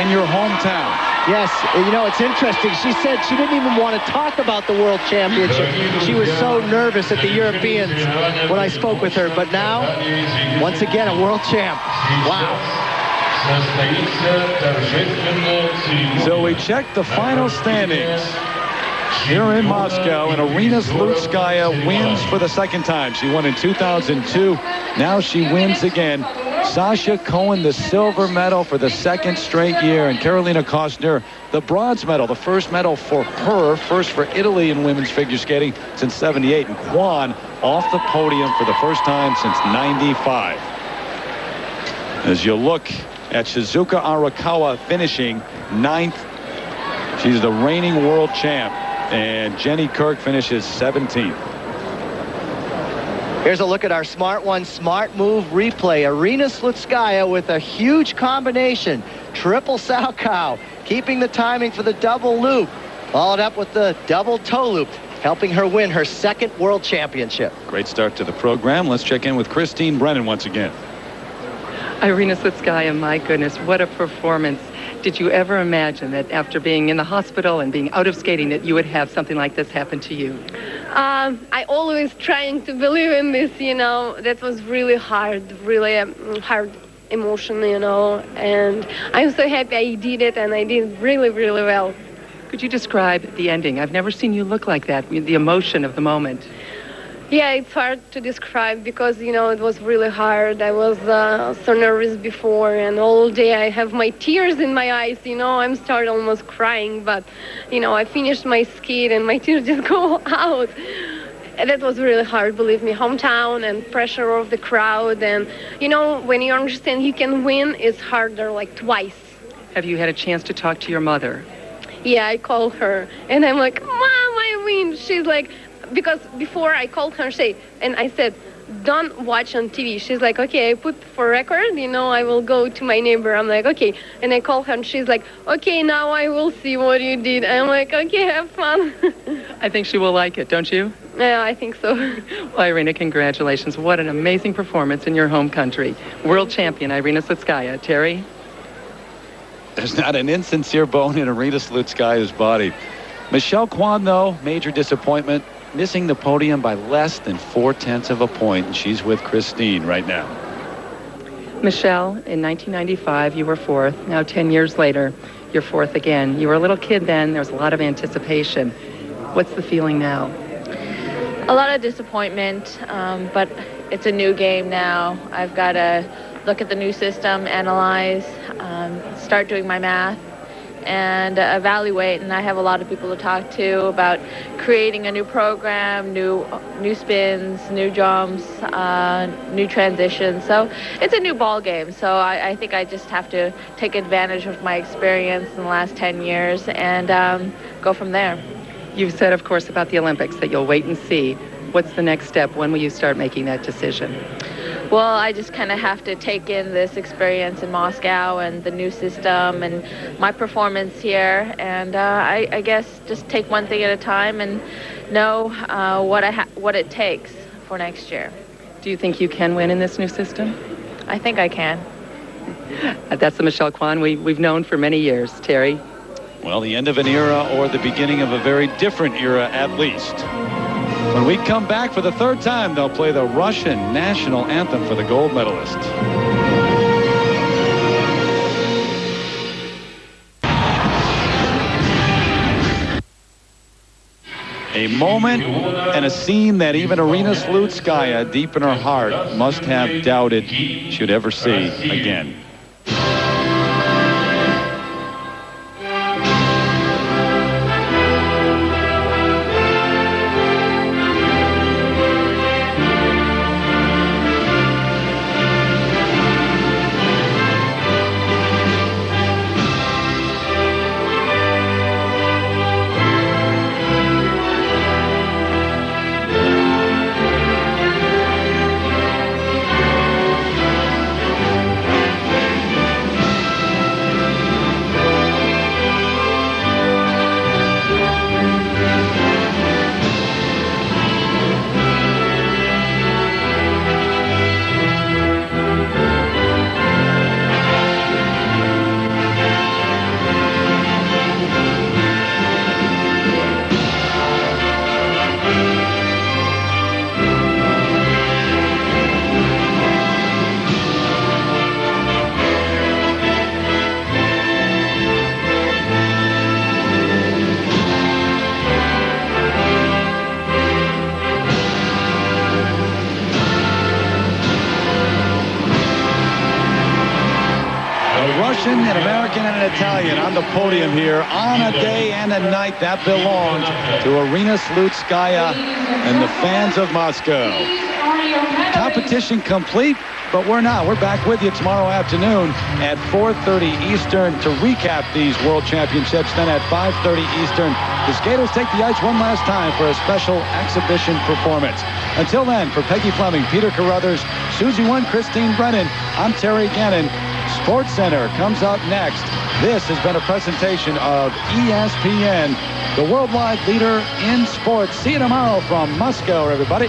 in your hometown. Yes, you know, it's interesting. She said she didn't even want to talk about the World Championship. She was so nervous at the Europeans when I spoke with her. But now, once again, a world champ. Wow. So we check the final standings here in Moscow, and Irina Slutskaya wins for the second time. She won in 2002. Now she wins again. Sasha Cohen, the silver medal for the second straight year, and Carolina Kostner, the bronze medal, the first medal for her, first for Italy in women's figure skating since '78, and Kwan off the podium for the first time since '95. As you look at Shizuka Arakawa finishing 9th, she's the reigning world champ, and Jenny Kirk finishes 17th. Here's a look at our Smart One Smart Move replay. Irina Slutskaya with a huge combination. Triple Salchow, keeping the timing for the double loop. Followed up with the double toe loop, helping her win her second world championship. Great start to the program. Let's check in with Christine Brennan once again. Irina Slutskaya, my goodness, what a performance. Did you ever imagine that after being in the hospital and being out of skating that you would have something like this happen to you? I always trying to believe in this, you know. That was really hard emotion, you know. And I'm so happy I did it, and I did really, really well. Could you describe the ending? I've never seen you look like that, the emotion of the moment. Yeah, it's hard to describe because, you know, it was really hard. I was so nervous before, and all day I have my tears in my eyes, you know. I'm started almost crying, but, you know, I finished my skate and my tears just go out. And that was really hard, believe me. Hometown and pressure of the crowd. And, you know, when you understand you can win, it's harder like twice. Have you had a chance to talk to your mother? Yeah, I called her, and I'm like, Mom, I win. She's like, because before I called her and I said, don't watch on TV. She's like, okay, I put for record, I will go to my neighbor. I'm like, okay. And I call her, and she's like, okay, now I will see what you did. I'm like, okay, have fun. I think she will like it, don't you? Yeah, I think so. Well, Irina, congratulations. What an amazing performance in your home country. World champion Irina Slutskaya. Terry? There's not an insincere bone in Irina Slutskaya's body. Michelle Kwan, though, major disappointment. Missing the podium by less than 0.4 of a point, and she's with Christine right now. Michelle, in 1995, you were fourth. Now, 10 years later, you're fourth again. You were a little kid then. There was a lot of anticipation. What's the feeling now? A lot of disappointment, but it's a new game now. I've got to look at the new system, analyze, start doing my math, and evaluate. And I have a lot of people to talk to about creating a new program, new spins, new jumps, new transitions. So it's a new ball game. So I think I just have to take advantage of my experience in the last 10 years and go from there. You've said, of course, about the Olympics that you'll wait and see. What's the next step? When will you start making that decision? Well, I just kind of have to take in this experience in Moscow and the new system and my performance here, and I guess just take one thing at a time and know what it takes for next year. Do you think you can win in this new system? I think I can. That's the Michelle Kwan we've known for many years. Terry? Well, the end of an era or the beginning of a very different era at least. When we come back for the third time, they'll play the Russian national anthem for the gold medalist. A moment and a scene that even Irina Slutskaya, deep in her heart, must have doubted she'd ever see again. Russian, an American, and an Italian on the podium here on a day and a night that belonged to Irina Slutskaya and the fans of Moscow. Competition complete, but we're not. We're back with you tomorrow afternoon at 4:30 Eastern to recap these World Championships. Then at 5:30 Eastern, the skaters take the ice one last time for a special exhibition performance. Until then, for Peggy Fleming, Peter Carruthers, Susie One, Christine Brennan, I'm Terry Gannon. Sports Center comes up next. This has been a presentation of ESPN, the worldwide leader in sports. See you tomorrow from Moscow, everybody.